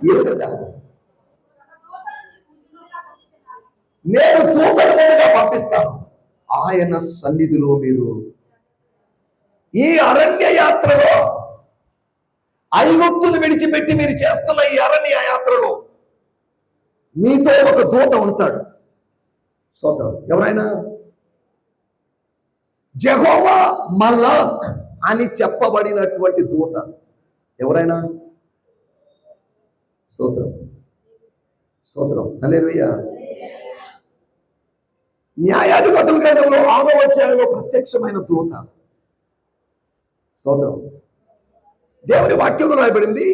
ఏమిటా? నేను దూతను ముందుగా పంపిస్తాను, ఆయన సన్నిధిలో మీరు ఈ అరణ్య యాత్రలో, ఐగుప్తును విడిచిపెట్టి మీరు చేస్తున్న ఈ అరణ్య యాత్రలో మీతో ఒక దూత ఉంటాడు. స్తోత్రం. ఎవరైనా యెహోవా మలాక్ అని చెప్పబడినటువంటి దూత ఎవరైనా? స్తోత్రం, స్తోత్రం, హల్లెలూయా. న్యాయాధిపతుల గ్రంథంలో 6వ అధ్యాయంలో ప్రత్యక్షమైన దూత. స్తోత్రం. దేవుని వాక్యంలో రాయబడింది,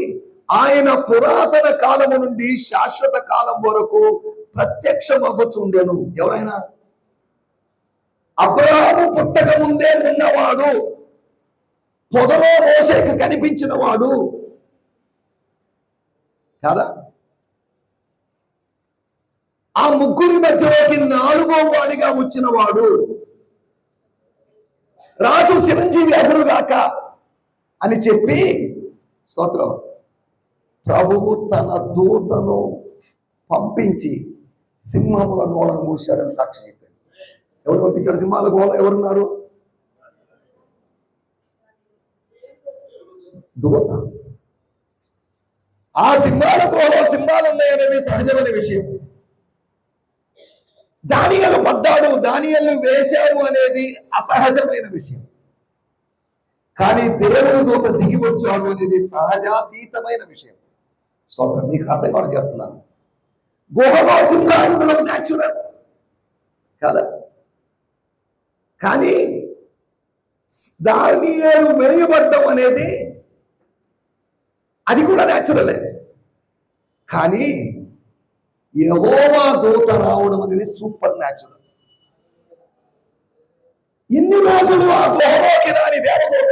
ఆయన పురాతన కాలము నుండి శాశ్వత కాలం వరకు ప్రత్యక్షమగుచుండెను. ఎవరైనా? అబ్రహాము పుట్టక ముందే ఉన్నవాడు, పొదలో మోషేకు కనిపించిన వాడు కాదా? ఆ ముగ్గురి మధ్యలోకి 4వ వాడిగా వచ్చిన వాడు, రాజు చిరంజీవి అగురుగాక అని చెప్పి, స్తోత్రం, ప్రభువు తన దూతను పంపించి సింహముల నోలను మూసాడని సాక్షి చెప్పారు. ఎవరు పంపించారు? సింహాల గోల ఎవరున్నారు? దూత. ఆ సింహాల గోలో సింహాలు ఉన్నాయనేది సహజమైన విషయం. దానియేలు పడ్డాడు, దానియేలు వేశాడు అనేది అసహజమైన విషయం. కానీ దేవుని దూత దిగి వచ్చాడు అనేది సహజాతీతమైన విషయం. స్తోత్రం. మీకు అర్థం కావడం చెప్తున్నాను. గుహలో సింహాలు ఉండడం న్యాచురల్ కదా, కానీ దానియేలు వేయబడ్డం అనేది అది కూడా న్యాచురలే. కానీ యెహోవా దూత రావడం అనేది సూపర్ న్యాచురల్. ఇన్ని రోజులు ఆ గుహలోకి రాని దేవదూత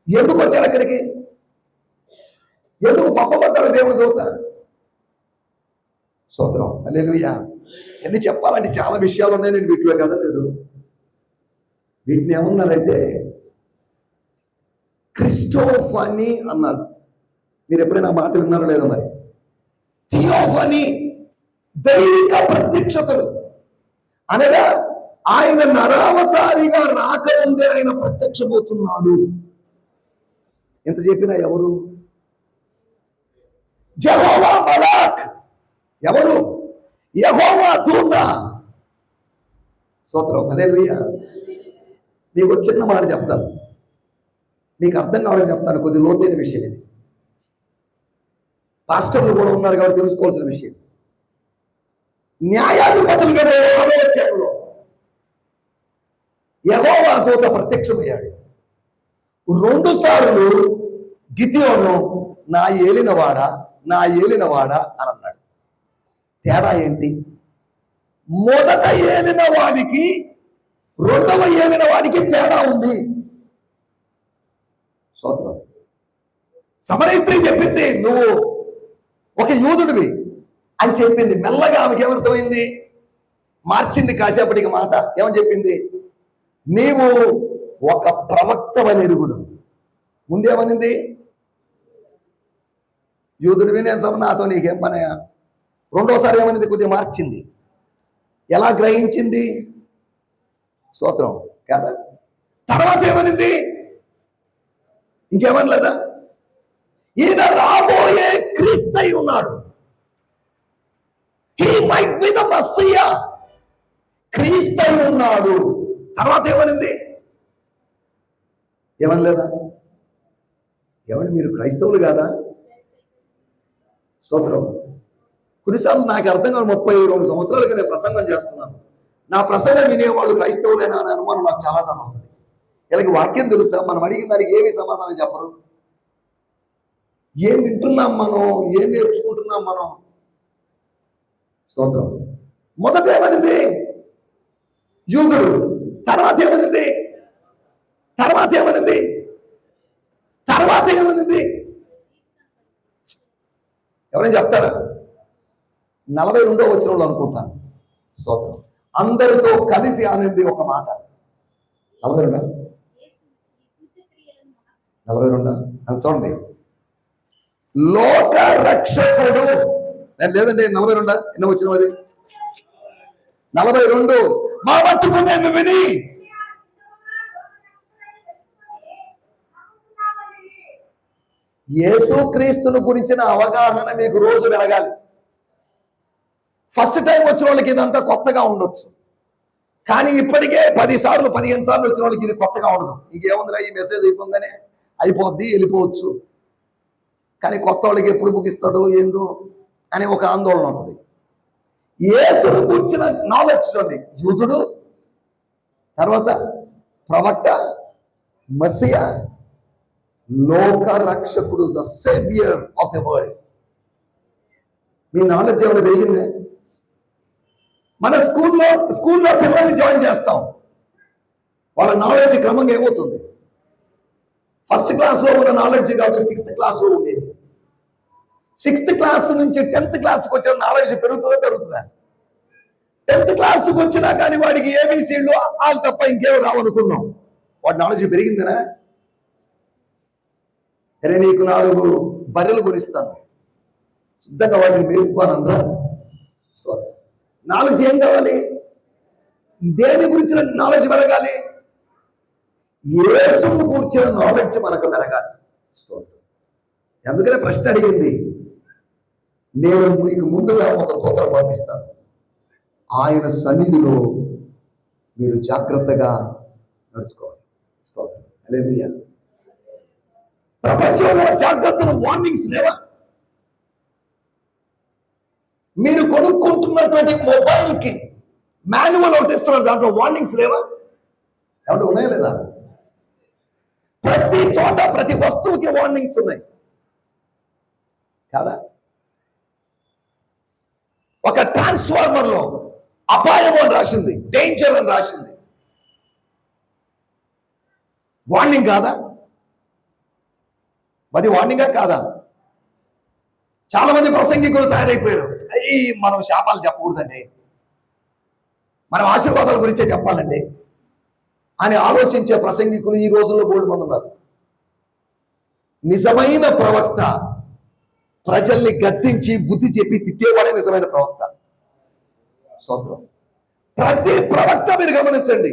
ఎందుకు వచ్చాడు అక్కడికి? ఎందుకు పంపబడ్డాడు దేవుని దూత? స్తోత్రం, హల్లెలూయా. ఎన్ని చెప్పాలంటే చాలా విషయాలు ఉన్నాయి, నేను వీటిలో కదలేదు. వీటిని ఏమన్నారంటే క్రిస్టోఫనీ అన్నారు. మీరు ఎప్పుడైనా మాట విన్నారో లేదో మరి. థియోఫనీ, దైవిక ప్రత్యక్షతలు అనగా ఆయన నరావతారిగా రాకముందే ఆయన ప్రత్యక్షమవుతున్నాడు. ఎంత చెప్పినా ఎవరు? యెహోవా మలాక్. ఎవరు? యెహోవా దూత. స్తోత్రం, హల్లెలూయా. మీకు చిన్న మాట చెప్తాను, మీకు అర్థం కావాలని చెప్తాను. కొద్ది లోతైన విషయం ఇది, పాస్టర్లు కూడా ఉన్నారు కాబట్టి తెలుసుకోవాల్సిన విషయం. న్యాయాధిపతులు కదా 6వ అధ్యాయంలో యెహోవా దూత ప్రత్యక్షమయ్యాడు. 2 సార్లు గిద్యోను నా ఏలినవాడా, నా ఏలినవాడా అని అన్నాడు. తేడా ఏంటి? మొదట ఏలిన వాడికి 2వ ఏలిన వాడికి తేడా ఉంది. స్తోత్రం. సమరయ స్త్రీ చెప్పింది, నువ్వు ఒక యూదుడివి అని చెప్పింది. మెల్లగా ఆమెకి ఏమర్థమైంది? మార్చింది కాసేపటికి మాట. ఏమని చెప్పింది? నీవు ఒక ప్రవక్తవని ఎరుగుదు. ముందేమనింది? యూదుడివి, నేను నాతో నీకేం పనయా. రెండోసారి ఏమనింది? కొద్దిగా మార్చింది. ఎలా గ్రహించింది? స్తోత్రం కదా. తర్వాత ఏమనింది? ఇంకేమనలేదా? ఈయన రాబోయే క్రీస్తై ఉన్నాడు. He might be the messiah. క్రీస్తై ఉన్నాడు. తర్వాత ఏమనింది? ఏమనలేదా? ఏమని? మీరు క్రైస్తవులు కాదా? స్తోత్రం. కొన్నిసార్లు నాకు అర్థం కాదు, 32 సంవత్సరాలుగా నేను ప్రసంగం చేస్తున్నాను. నా ప్రసంగం వినేవాళ్ళు క్రైస్తవులైనా అనే అనుమానం నాకు చాలాసార్లు వస్తుంది. వీళ్ళకి వాక్యం తెలుసా? మనం అడిగిన దానికి ఏమీ సమాధానం చెప్పరు. ఏం వింటున్నాం మనం? ఏం నేర్చుకుంటున్నాం మనం? స్తోత్రం. మొదట ఏమనింది? యూదుడు. తర్వాత ఏమనింది? తర్వాత ఏమనింది? తర్వాత ఏమనింది? ఎవరైనా చెప్తారా? 42వ వచనంలో అనుకుంటాను. స్తోత్రం. అందరితో కలిసి అనేది ఒక మాట. 42 చూడండి. లోక రక్షకుడు. లేదండి 42 ఎన్నో వచ్చిన మరి 42 మా మట్టుకు మేము విని యేసుక్రీస్తును గురించిన అవగాహన మీకు రోజు పెరగాలి. ఫస్ట్ టైం వచ్చిన వాళ్ళకి ఇదంతా కొత్తగా ఉండొచ్చు, కానీ ఇప్పటికే 10 సార్లు 15 సార్లు వచ్చిన వాళ్ళకి ఇది కొత్తగా ఉండదు. ఇంకేముందిరా ఈ మెసేజ్ అయిపోగానే అయిపోద్ది వెళ్ళిపోవచ్చు, కానీ కొత్త వాళ్ళకి ఎప్పుడు ముగిస్తాడో ఏందో అనే ఒక ఆందోళన ఉంటుంది. యేసును గురించిన నాలెడ్జ్ ఉంది. యూదుడు, తర్వాత ప్రవక్త, మసియా, లోక రక్షకుడు, the saviour of the world. Me knowledge ఏమైనా పెరిగిందే? మన స్కూల్లో పిల్లల్ని జాయిన్ చేస్తాం, వాళ్ళ నాలెడ్జ్ క్రమంగా ఏమవుతుంది? ఫస్ట్ క్లాస్లో ఉన్న నాలెడ్జ్ కాదు 6th క్లాస్లో ఉండేది. 6th క్లాస్ నుంచి 10th క్లాస్కి వచ్చిన నాలెడ్జ్ పెరుగుతుందా? 10th క్లాస్కి వచ్చినా కానీ వాడికి ఏబీసీలు వాళ్ళు తప్ప ఇంకేమో రావనుకున్నాం. వాడి నాలెడ్జ్ పెరిగిందినా? అరే నీకు 4 బర్రెలు కొనిస్తాను, సిద్ధంగా వాటిని మేపుకోనన్నా. నాలెడ్జ్ ఏం కావాలి? దేని గురించిన నాలెడ్జ్ పెరగాలి? యేసును గురించిన నాలెడ్జ్ మనకు పెరగాలి. స్తోత్రం. అందుకనే ప్రశ్న అడిగింది, నేను మీకు ముందుగా ఒక దూతను పంపిస్తాను, ఆయన సన్నిధిలో మీరు జాగ్రత్తగా నడుచుకోవాలి. స్తోత్రం. హల్లెలూయా. ప్రపంచంలో జాగ్రత్తలు వార్నింగ్స్ లేవా? మీరు కొనుక్కుంటున్నటువంటి మొబైల్ కి మాన్యువల్ ఒకటి ఇస్తున్నారు, దాంట్లో వార్నింగ్స్ లేవా? ఏమంటే ఉన్నాయా లేదా? ప్రతి చోట ప్రతి వస్తువుకి వార్నింగ్స్ ఉన్నాయి కాదా? ఒక ట్రాన్స్ఫార్మర్ లో అపాయం అని రాసింది, డేంజర్ అని రాసింది, వార్నింగ్ కాదా? అది వార్నింగా కాదా? చాలా మంది ప్రసంగికులు తయారైపోయారు, అయ్యి మనం శాపాలు చెప్పకూడదండి, మనం ఆశీర్వాదాల గురించే చెప్పాలండి అని ఆలోచించే ప్రసంగికులు ఈ రోజుల్లో బోల్డ్ మంది ఉన్నారు. నిజమైన ప్రవక్త ప్రజల్ని గద్దించి బుద్ధి చెప్పి తిట్టేవాడే నిజమైన ప్రవక్త. సోదరం, ప్రతి ప్రవక్త మీరు గమనించండి,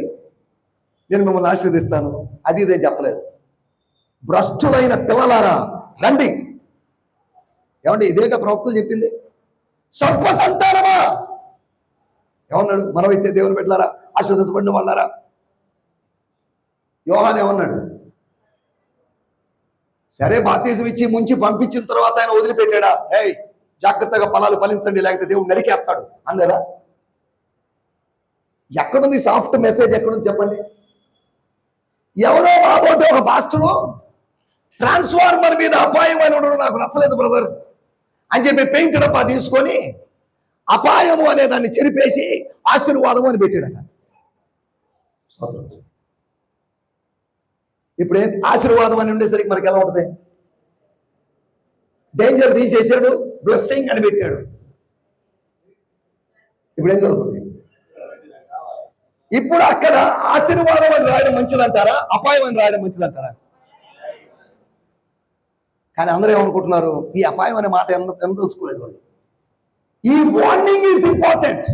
నేను మిమ్మల్ని ఆశీర్వదిస్తాను అది ఇదే చెప్పలేదు. భ్రష్టులైన పిల్లలారా రండి. ఏమండి ఇదేగా ప్రవక్తలు చెప్పింది? సర్ప సంతానమా ఏమన్నాడు? మనమైతే దేవుని పెట్టారా, ఆశీర్వదించబడిన వాళ్ళారా. యోహాను ఏమన్నాడు? సరే బాప్తిజం ఇచ్చి ముంచి పంపించిన తర్వాత ఆయన వదిలిపెట్టాడా? ఏయ్ జాగ్రత్తగా ఫలాలు ఫలించండి లేకపోతే దేవుడు నరికేస్తాడు అన్నదా? ఎక్కడుంది సాఫ్ట్ మెసేజ్? ఎక్కడుంది చెప్పండి? ఎవరో బాబోతే ఒక పాస్టరు ట్రాన్స్ఫార్మర్ మీద అపాయం అని ఉండడం నాకు నచ్చలేదు బ్రదర్ అని చెప్పి పెయింట్ డబ్బా తీసుకొని అపాయము అనే దాన్ని చెరిపేసి ఆశీర్వాదము అని పెట్టాడట. ఇప్పుడు ఆశీర్వాదం అని ఉండేసరికి మనకి ఎలా ఉంటుంది? డేంజర్ తీసేసాడు, బ్లెస్సింగ్ అని పెట్టాడు. ఇప్పుడు ఏం జరుగుతుంది? ఇప్పుడు అక్కడ ఆశీర్వాదం అని రాయడం మంచిదంటారా, అపాయం అని రాయడం మంచిదంటారా? కానీ అందరూ ఏమనుకుంటున్నారు? ఈ అపాయం అనే మాట ఎంత తెలుసుకోలేదు వాళ్ళు. ఈ వార్నింగ్ ఈజ్ ఇంపార్టెంట్.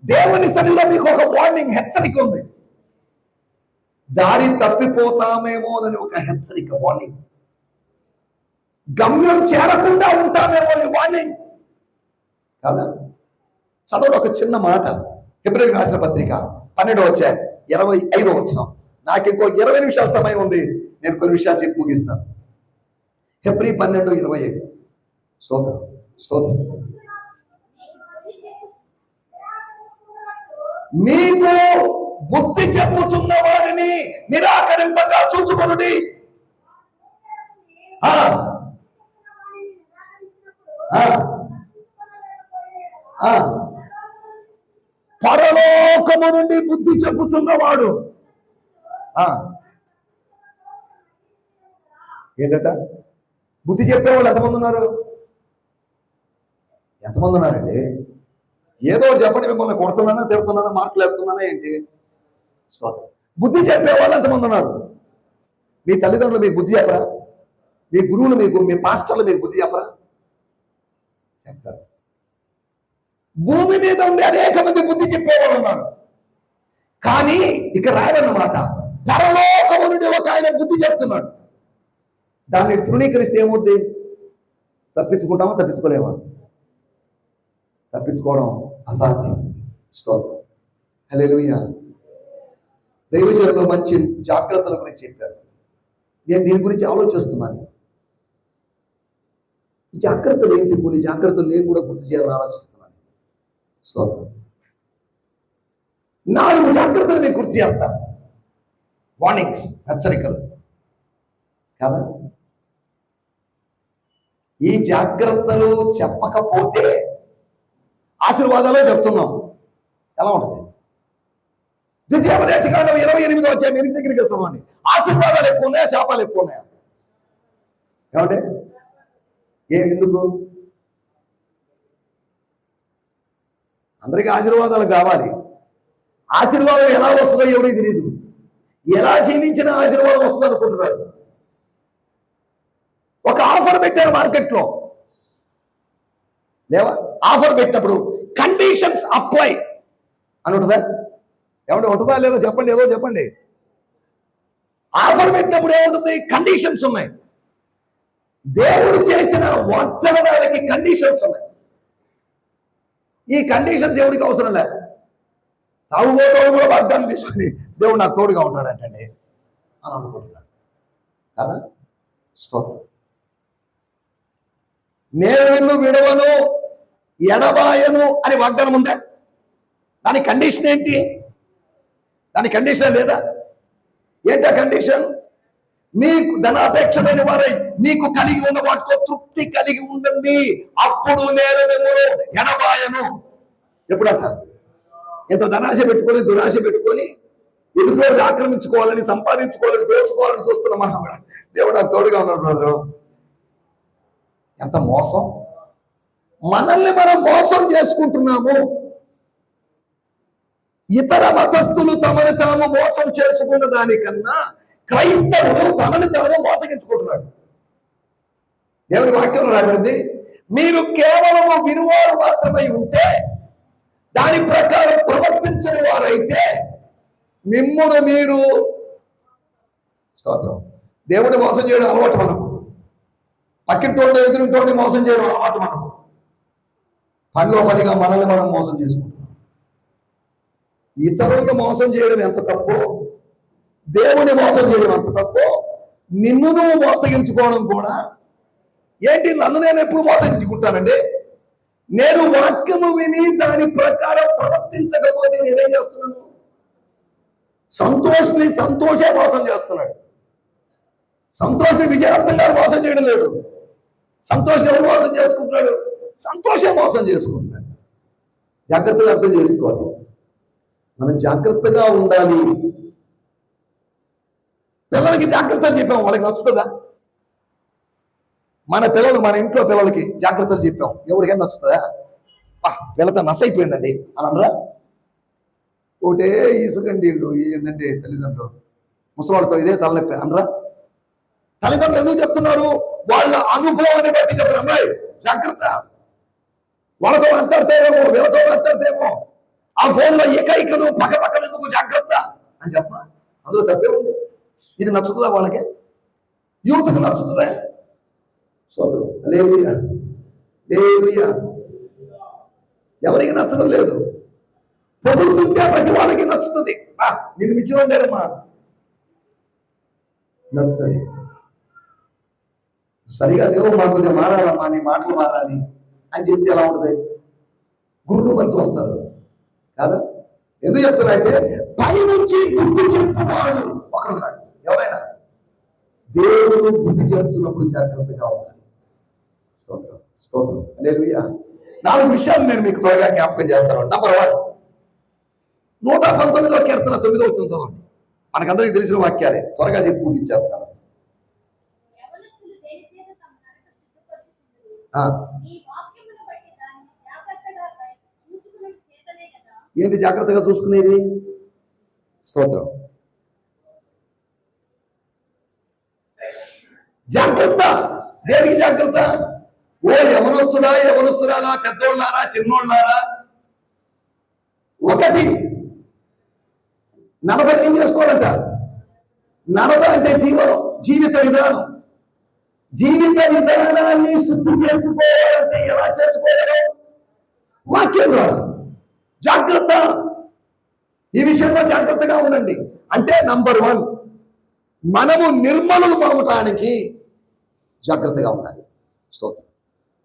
దేవుని సన్నిధిలో మీకు ఒక వార్నింగ్, హెచ్చరిక ఉంది. దారి తప్పిపోతామేమో అని ఒక హెచ్చరిక, వార్నింగ్. గమ్యం చేరకుండా ఉంటామేమో అని వార్నింగ్ కాదా? చదవడం ఒక చిన్న మాట. హెబ్రీయులకు రాసిన పత్రిక 12:25 నాకు ఇంకో 20 నిమిషాల సమయం ఉంది, నేను కొన్ని విషయాలు చెప్పి ముగిస్తాను. హెబ్రీ 12:25. స్తోత్రం స్తోత్రం. మీకు బుద్ధి చెప్పుచున్న వారిని నిరాకరింపక చూచుకొనుడి. పరలోకము నుండి బుద్ధి చెప్పుచున్నవాడు ఏంటట? బుద్ధి చెప్పేవాళ్ళు ఎంతమంది ఉన్నారు? ఎంతమంది ఉన్నారండి? ఏదో చెప్పండి, మిమ్మల్ని కొడుతున్నానా, తిడుతున్నానా, మార్కులు వేస్తున్నానా ఏంటి? స్తోత్రం. బుద్ధి చెప్పేవాళ్ళు ఎంతమంది ఉన్నారు? మీ తల్లిదండ్రులు మీకు బుద్ధి చెప్పరా? మీ గురువులు మీకు, మీ పాస్టర్లు మీకు బుద్ధి చెప్పరా? చెప్తారు. భూమి మీద ఉండే అనేక మంది బుద్ధి చెప్పేవాడు ఉన్నాడు. కానీ ఇక రాయనమాట, పరలోకము నుండి ఒక ఆయన బుద్ధి చెప్తున్నాడు. దాన్ని తృణీకరిస్తే ఏమవుద్ది? తప్పించుకుంటామా? తప్పించుకోలేమా? తప్పించుకోవడం అసాధ్యం. స్తోత్రం. హల్లెలూయా. దైవజనులు మంచి జాగ్రత్తల గురించి చెప్పారు. నేను దీని గురించి ఆలోచిస్తున్నాను. ఈ జాగ్రత్తలు ఏంటి? కొన్ని జాగ్రత్తలు నేను కూడా గుర్తు చేయాలని ఆలోచిస్తున్నాను. స్తోత్రం. 4 జాగ్రత్తలు మీకు గుర్తు చేస్తాను. వార్నింగ్స్, హెచ్చరికలు కదా. ఈ జాగ్రత్తలు చెప్పకపోతే ఆశీర్వాదాలే చెప్తున్నాం. ఎలా ఉంటుంది? ద్వితీయోపదేశకాండం 28వ అధ్యాయం 8 దగ్గరికి చదవండి. ఆశీర్వాదాలు ఎక్కువ ఉన్నాయా, శాపాలు ఎక్కువ ఉన్నాయా? ఏమంటే ఎందుకు? అందరికీ ఆశీర్వాదాలు కావాలి. ఆశీర్వాదం ఎలా వస్తుందో ఎవరికి తెలియదు. ఎలా జీవించిన ఆశీర్వాదం వస్తుంది అనుకుంటున్నారు. ఒక ఆఫర్ పెట్టారు మార్కెట్లో, లేవా? ఆఫర్ పెట్టినప్పుడు కండిషన్స్ అప్లై అని ఉంటుందా? ఏమంటే ఉంటుందా లేదో చెప్పండి, ఏదో చెప్పండి. ఆఫర్ పెట్టినప్పుడు ఏముంటుంది? కండిషన్స్ ఉన్నాయి. దేవుడు చేసిన వాగ్దానాలకి కండిషన్స్ ఉన్నాయి. ఈ కండిషన్స్ ఎవరికి అవసరం లేదు. తాగుబోతోడు కూడా వాగ్దానం తీసుకుని దేవుడు నాకు తోడుగా ఉంటాడంటండి అని అనుకుంటున్నాడు కదా. స్తోత్రం. నేను నిన్ను విడవను, ఎడబాయను అని వాగ్దానం ఉందా? దాని కండిషన్ ఏంటి? దాని కండిషన్ లేదా? ఏంటా కండిషన్? మీకు ధనాపేక్షమైన వారై మీకు కలిగి ఉన్న వాటితో తృప్తి కలిగి ఉండండి, అప్పుడు నేను మిమ్మల్ని ఎడబాయను. ఎప్పుడట? ఎంతో ధనాశ పెట్టుకొని, దురాశ పెట్టుకొని, ఎదుటి ఆక్రమించుకోవాలని, సంపాదించుకోవాలని, దోచుకోవాలని చూస్తున్నాం మనం కూడా. దేవుడు నాకు తోడుగా ఉన్నాడు బ్రదరు. ఎంత మోసం! మనల్ని మనం మోసం చేసుకుంటున్నాము. ఇతర మతస్థులు తమను తాము మోసం చేసుకున్న దానికన్నా క్రైస్తవుడు తనని తాను మోసగించుకుంటున్నాడు. దేవుని వాక్యం రాబడింది, మీరు కేవలము వినువారు మాత్రమై ఉంటే, దాని ప్రకారం ప్రవర్తించని వారైతే మిమ్మును మీరు, స్తోత్రం, దేవుడిని మోసం చేయడం అలవాటు మనకు. పక్కింటోడిని, ఎదురింటోడిని మోసం చేయడం అలవాటు మనకు. పనిలో పనిగా మనల్ని మనం మోసం చేసుకుంటున్నాం. ఇతరులను మోసం చేయడం ఎంత తప్పు, దేవుని మోసం చేయడం ఎంత తప్పు, నిన్ను నువ్వు మోసగించుకోవడం కూడా. ఏంటి? నన్ను నేను ఎప్పుడు మోసగించుకుంటానండి? నేను వాక్యము విని దాని ప్రకారం ప్రవర్తించకపోతే నేనేం చేస్తున్నాను? సంతోషే మోసం చేస్తున్నాడు. సంతోష్ విజయవంతం గారు మోసం చేయడం లేదు. సంతోష్ ఎవరు మోసం చేసుకుంటున్నాడు? సంతోషే మోసం చేసుకుంటున్నాడు. జాగ్రత్తగా అర్థం చేసుకోవాలి. మనం జాగ్రత్తగా ఉండాలి. పిల్లలకి జాగ్రత్తలు చెప్పాం, వాళ్ళకి నచ్చుతుందా? మన పిల్లలు, మన ఇంట్లో పిల్లలకి జాగ్రత్తలు చెప్పాం, ఎవరికైనా నచ్చుతుందా? వీళ్ళతో నసైపోయిందండి అని అనరా? ఒకటే ఈసుగండి వీళ్ళు ఏంటంటే తల్లిదండ్రులు ముసలివాళ్ళతో ఇదే తలనొప్పి అనరా? తల్లిదండ్రులు ఎందుకు చెప్తున్నారు? వాళ్ళ అనుభవాన్ని బట్టి చెప్తారు. అమ్మాయి జాగ్రత్త, వాళ్ళతో మాట్లాడతారేమో, వీళ్ళతో మాట్లాడతారేమో, ఆ ఫోన్లో ఏకైకలు పక్కపక్కన ఎందుకు, జాగ్రత్త అని చెప్ప. అందులో తప్పే ఉంది. ఇది నచ్చుతుందా వాళ్ళకి? యూత్కి నచ్చుతుందా? సోదరు హల్లెలూయా, హల్లెలూయా. ఎవరికి నచ్చడం లేదు. పొగుడుతుంటే ప్రతి వాళ్ళకి నచ్చుతుంది. నిన్ను మించిన లేదమ్మా, నచ్చుతుంది. సరిగా లేవు, మాకు కొద్దిగా మారాలమ్మా, నీ మాటలు మారాలి అని చెప్తే ఎలా ఉంటుంది? గురువు మంచి వస్తారు కాదా? ఎందుకు చెప్తున్నారంటే పైనుంచి బుద్ధి చెప్పువాడు ఒకడున్నాడు. ఎవరైనా దేవుడు బుద్ధి చెప్తున్నప్పుడు జాగ్రత్తగా ఉండాలి. స్తోత్రం, స్తోత్రం, హల్లెలూయా. 4 విషయాలు నేను మీకు త్వరగా జ్ఞాపకం చేస్తాను. నంబర్ 1, 119వ కీర్తన 9వ వచనం చదవండి. మనకందరికి తెలిసిన వాక్యాలే, త్వరగా చెప్పి ముగించేస్తాను. ఏంటి జాగ్రత్తగా చూసుకునేది? స్తోత్రం. జాగ్రత్త. దేనికి జాగ్రత్త? ఓ యవనస్తురాలా, పెద్దోళ్ళారా, చిన్నోళ్ళారా, ఒకటి నడత ఏం చేసుకోవాలంట? నడత అంటే జీవనం, జీవిత విధానం. జీవిత విధానాన్ని శుద్ధి చేసుకోవాలంటే ఎలా చేసుకోవాలి? వాక్యం ద్వారా. జాగ్రత్త. ఈ విషయంలో జాగ్రత్తగా ఉండండి. అంటే నంబర్ 1, మనము నిర్మలులు అవటానికి జాగ్రత్తగా ఉండాలి. స్తోత్రం.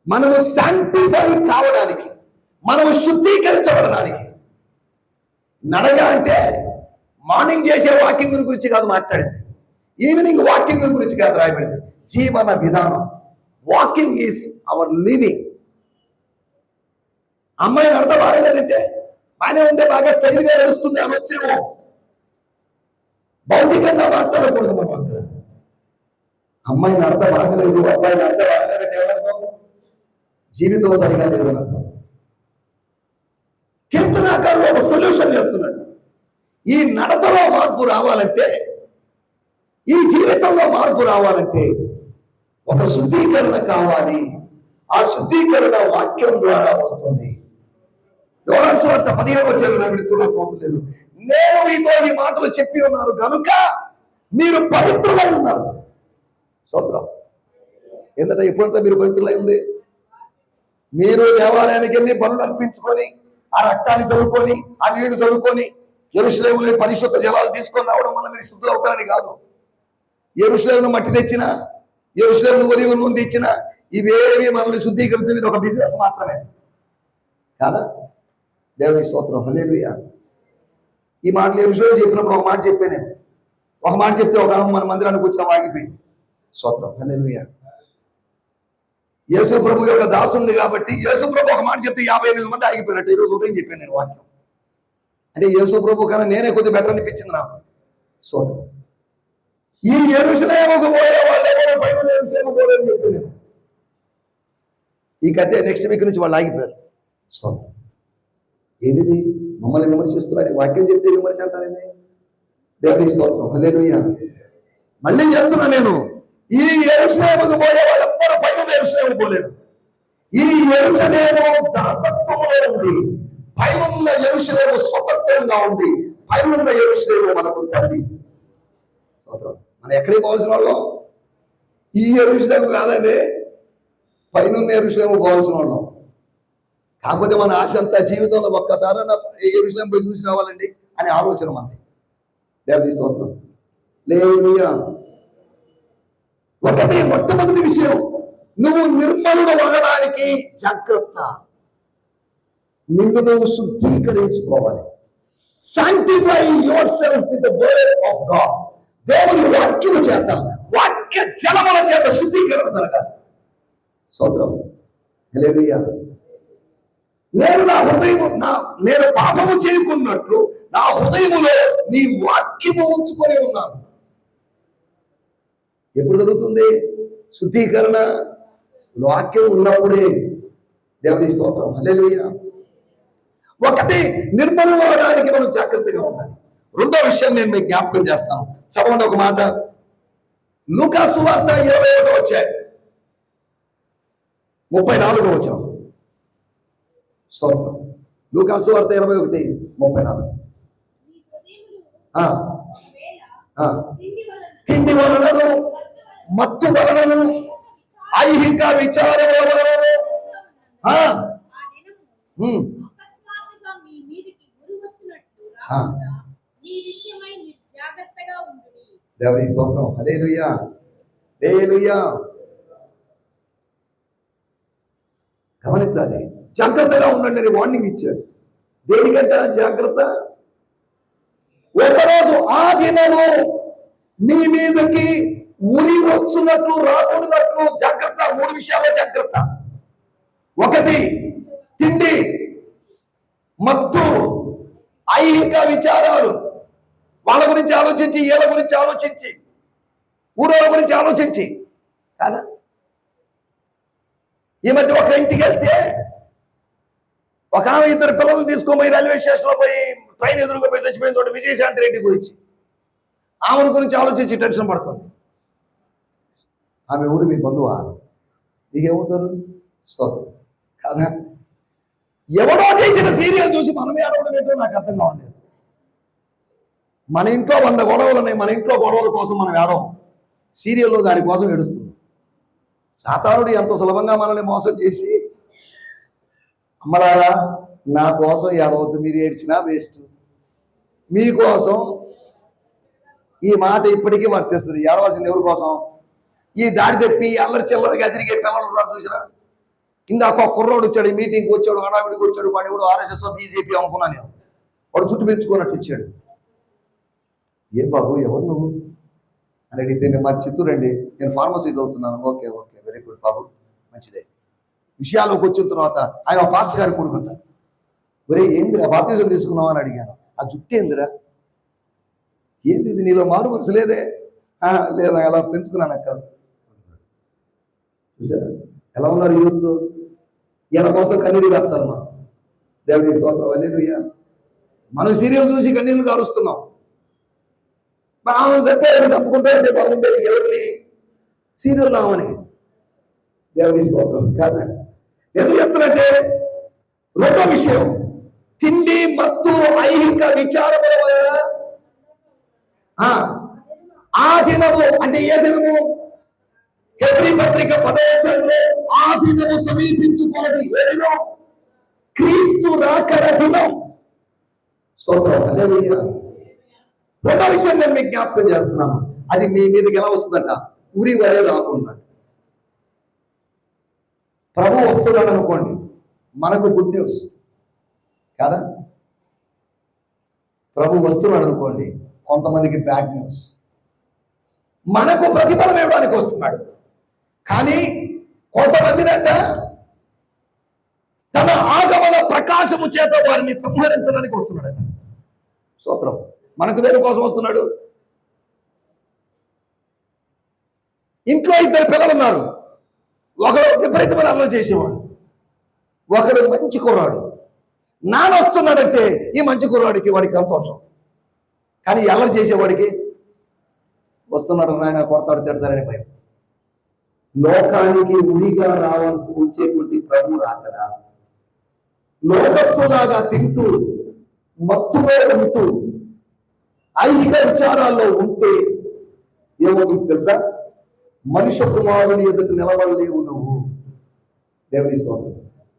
మనము శాంటిఫై కావడానికి, మనము శుద్ధీకరించబడడానికి. నడక అంటే మార్నింగ్ చేసే వాకింగ్ గురించి కాదు మాట్లాడింది, ఈవినింగ్ వాకింగ్ గురించి కాదు రాయబడింది. జీవన విధానం. Walking is our living. అమ్మాయి నడత బాగలేదంటే బాగానే ఉంటే బాగా స్టైల్గా నడుస్తుంది అని వచ్చేమో, భౌతికంగా మాట్లాడకూడదు మనం అక్కడ. అమ్మాయి నడత బాగలేదు, అబ్బాయి నడత బాగలేదంటే ఏమర్థం? జీవితం సరిగా లేదని అర్థం. కీర్తనాకారుడు ఒక సొల్యూషన్ చెప్తున్నాడు. ఈ నడతలో మార్పు రావాలంటే, ఈ జీవితంలో మార్పు రావాలంటే ఒక శుద్ధీకరణ కావాలి. ఆ శుద్ధీకరణ వాక్యం ద్వారా వస్తుంది. యోహాను సువార్త 15వ అధ్యాయంలో చూడాల్సిన అవసరం లేదు. నేను మీతో ఈ మాటలు చెప్పి ఉన్నారు కనుక మీరు పవిత్రులై ఉన్నారు. స్తోత్రం. ఎందుకంటే ఎప్పుడంటే మీరు పవిత్రులై ఉంది? మీరు దేవాలయానికి వెళ్ళి బలులు అర్పించుకొని, ఆ రక్తాన్ని చదువుకొని, ఆ నీళ్లు చదువుకొని, యెరూషలేములో పరిశుద్ధ జలాలు తీసుకొని రావడం వల్ల మీరు శుద్ధులు అవుతారని కాదు. యెరూషలేమును మట్టి తెచ్చిన, యెరూషలేమును ఒలివ నూనె తెచ్చిన, ఇవేవి మనల్ని శుద్ధీకరించేది ఒక బిజినెస్ మాత్రమే కాదా? దేవుని స్తోత్రం. హల్లెలూయా. ఈ మాటలు యెరూషలేము చెప్పినప్పుడు ఒక మాట చెప్పాను నేను. ఒక మాట చెప్తే ఒక మన మందిరానికి వచ్చిన ఆగిపోయింది. స్తోత్రం. హల్లెలూయా. యేసు ప్రభు యొక్క దాసుంది కాబట్టి యేసు ప్రభు ఒక మాట చెప్తే 58 మంది ఆగిపోయినట్టు ఈరోజు ఉదయం చెప్పాను నేను వాక్యం. అంటే యేసు ప్రభు కన్నా నేనే కొద్దిగా బెటర్ అనిపించింది నాకు. స్తోత్రం. ఈ యెరూషలేముకు పోయే వాళ్ళే బైబిల్ యెరూషలేము పోలేదని చెప్పాను నేను. ఈ కథ నెక్స్ట్ వీక్ నుంచి వాళ్ళు ఆగిపోయారు. స్తోత్రం. ఏది మమ్మల్ని విమర్శిస్తున్నాడు? వాక్యం చెప్తే విమర్శ అంటారేమి? దేవుని స్తోత్రం. హల్లెలూయా. మళ్ళీ చెప్తున్నా నేను, ఈ యెరూషలేముకు పోయే వాళ్ళెవ్వరూ పైన యెరూషలేము పోలేరు. ఈ యెరూషలేము దాసత్వంలో ఉంది, పైన యెరూషలేము స్వతంత్రంగా ఉంది. పైన యెరూషలేము మనకు తల్లి. స్తోత్రం. మనం ఎక్కడికి పోవాల్సిన వాళ్ళం? ఈ యెరూషలేము కాదండి, పైన యెరూషలేము పోవాల్సిన వాళ్ళం. కాకపోతే మన ఆశ అంతా జీవితంలో ఒక్కసారైనా యెరూషలేము పోయి చూసి రావాలండి అనే ఆలోచన మనది. దేవుని స్తోత్రం. హల్లెలూయా. ఒకటి మొట్టమొదటి విషయం, నువ్వు నిర్మలుడు అవ్వడానికి జాగ్రత్త. నిన్ను నువ్వు శుద్ధీకరించుకోవాలి. Sanctify yourself with the word of God. దేవుని వాక్యం చేత, వాక్య జలముల చేత శుద్ధీకరణ జరగాలి. స్తోత్రం. హల్లెలూయా. నేను నా హృదయము నేను పాపము చేయకున్నట్లు నా హృదయములో నీ వాక్యము ఉంచుకొని ఉన్నాను. ఎప్పుడు జరుగుతుంది శుద్ధీకరణ? వాక్యం ఉన్నప్పుడే. దేవుని స్తోత్రం. హల్లెలూయా. ఒకటి, నిర్మలం అవడానికి మనం జాగ్రత్తగా ఉండాలి. రెండో విషయం నేను మీకు జ్ఞాపకం చేస్తాను. చదవండి ఒక మాట. లూకా సువార్త 21వ అధ్యాయం 34వ వచనం. స్తోత్రం. లూకా సువార్త 21:34. తిండి వలనను, మత్తు వలనను, ఐహిక విచారం వలనను దేవుని స్తోత్రం. హల్లెలూయా. హల్లెలూయా. గమనించాలి. జాగ్రత్తగా ఉండండి అని వార్నింగ్ ఇచ్చాడు. దేనికంటే జాగ్రత్త? ఒకరోజు ఆ దినము మీ మీదకి ఉరి వచ్చున్నట్లు రాకూడనట్లు జాగ్రత్త. 3 విషయాల్లో జాగ్రత్త. ఒకటి, తిండి, మత్తు, ఐహిక విచారాలు. వాళ్ళ గురించి ఆలోచించి, వీళ్ళ గురించి ఆలోచించి, ఊరోళ్ళ గురించి ఆలోచించి కాదా? ఈ మధ్య ఒక ఇంటికి వెళ్తే ఒక ఆమె 2 పిల్లలు తీసుకొని రైల్వే స్టేషన్లో పోయి ట్రైన్ ఎదురుగా పోయి చచ్చిపోయిన చోట విజయశాంతి రెడ్డి గురించి, ఆమె గురించి ఆలోచించి టెన్షన్ పడుతుంది. ఆమె ఊరు మీ బంధువా? మీకేమవుతారు? స్తోత్రం కాదా? ఎవడో చేసిన సీరియల్ చూసి మనమే అడవడం ఏంటో నాకు అర్థం కావట్లేదు. మన ఇంట్లో 100 గొడవలు ఉన్నాయి, మన ఇంట్లో గొడవల కోసం మనం ఏడవం, సీరియల్లో దానికోసం ఏడుస్తున్నాం. సాతానుడు ఎంత సులభంగా మనల్ని మోసం చేసి, అమ్మలారా నా కోసం ఏడవద్దు, మీరు ఏడ్చినా వేస్ట్, మీకోసం ఈ మాట ఇప్పటికీ వర్తిస్తుంది. ఏడవలసింది ఎవరి కోసం? ఈ దాడి తెప్పి అల్లరి చిల్లరగా తిరిగే పిల్లలు చూసినా, ఇందాక కుర్రోడు వచ్చాడు, ఈ మీటింగ్కి వచ్చాడు, హడావిడికి వచ్చాడు, వాడు ఎవడు ఆర్ఎస్ఎస్ బీజేపీ అనుకున్నాను నేను, వాడు చుట్టూ పెంచుకున్నట్టు వచ్చాడు. ఏ బాబు ఎవరు నువ్వు అని అడిగితే, నేను మరి చిత్తూరు అండి, నేను ఫార్మసీ చదువుతున్నాను. ఓకే ఓకే వెరీ గుడ్ బాబు, మంచిదే. విషయాల్లోకి వచ్చిన తర్వాత ఆయన పాస్టర్ గారు కొడుకుంటాను. ఒరే ఏందిరా బాప్తిజం తీసుకున్నావు అని అడిగాను. ఆ జుట్టు ఏందిరా, ఏంది ఇది, నీలో మారు మనసు లేదే? లేదా ఎలా పెంచుకున్నాను అక్క. చూసారా ఎలా ఉన్నారు యూత్? ఇలా కోసం కన్నీరు కార్చాలి మనం. దేవుని స్తోత్రం, హల్లెలూయా. మనం సీరియల్ చూసి కన్నీళ్ళు కారుస్తున్నాం. చెప్పుకుంటే బాగుండేది ఎవరిని? సీరియల్ రావని. దేవుని స్తోత్రం కాదా? ఎందుకు చెప్తున్నట్టే, రెండో విషయం, తిండి మత్తు ఐహిక విచారముల వలన ఆ దినము, అంటే ఏ దినము? హెబ్రీ పత్రిక 10వ ఆ దినము సమీపించుకున్నది. ఏ దినం? క్రీస్తు రాకడ దినం. స్తోత్రం, హల్లెలూయా. రెండో విషయం నేను మీకు జ్ఞాపకం చేస్తున్నాను, అది మీ మీదకి ఎలా వస్తుందంట? ఉరి వరే రాకుండా. ప్రభు వస్తున్నాడు అనుకోండి, మనకు గుడ్ న్యూస్ కాదా? ప్రభు వస్తున్నాడు అనుకోండి, కొంతమందికి బ్యాడ్ న్యూస్. మనకు ప్రతిఫలం ఇవ్వడానికి వస్తున్నాడు, కానీ కొంతమందినంట తన ఆగమన ప్రకాశము చేత వారిని సంహరించడానికి వస్తున్నాడట. స్తోత్రం. మనకు దేని కోసం వస్తున్నాడు? ఇంట్లో 2 పిల్లలు ఉన్నారు, ఒకడు విపరీతమైన అల్లరి చేసేవాడు, ఒకడు మంచి కుర్రాడు. నాన్న వస్తున్నాడంటే ఈ మంచి కుర్రాడికి వాడికి సంతోషం, కానీ అల్లరి చేసేవాడికి వస్తున్నాడు నాయన కొడతాడు తిడతాడని భయం. లోకానికి ఉరిగా రావాల్సి వచ్చేటువంటి ప్రభు రాకడ లోకస్తులాగా తింటూ మత్తులో ఉంటూ ఐహిక విచారాల్లో ఉంటే ఏమవుతుంది తెలుసా? మనుష్య కుమారుని ఎదుట నిలబడలేవు నువ్వు. దేవుని స్తోత్రం.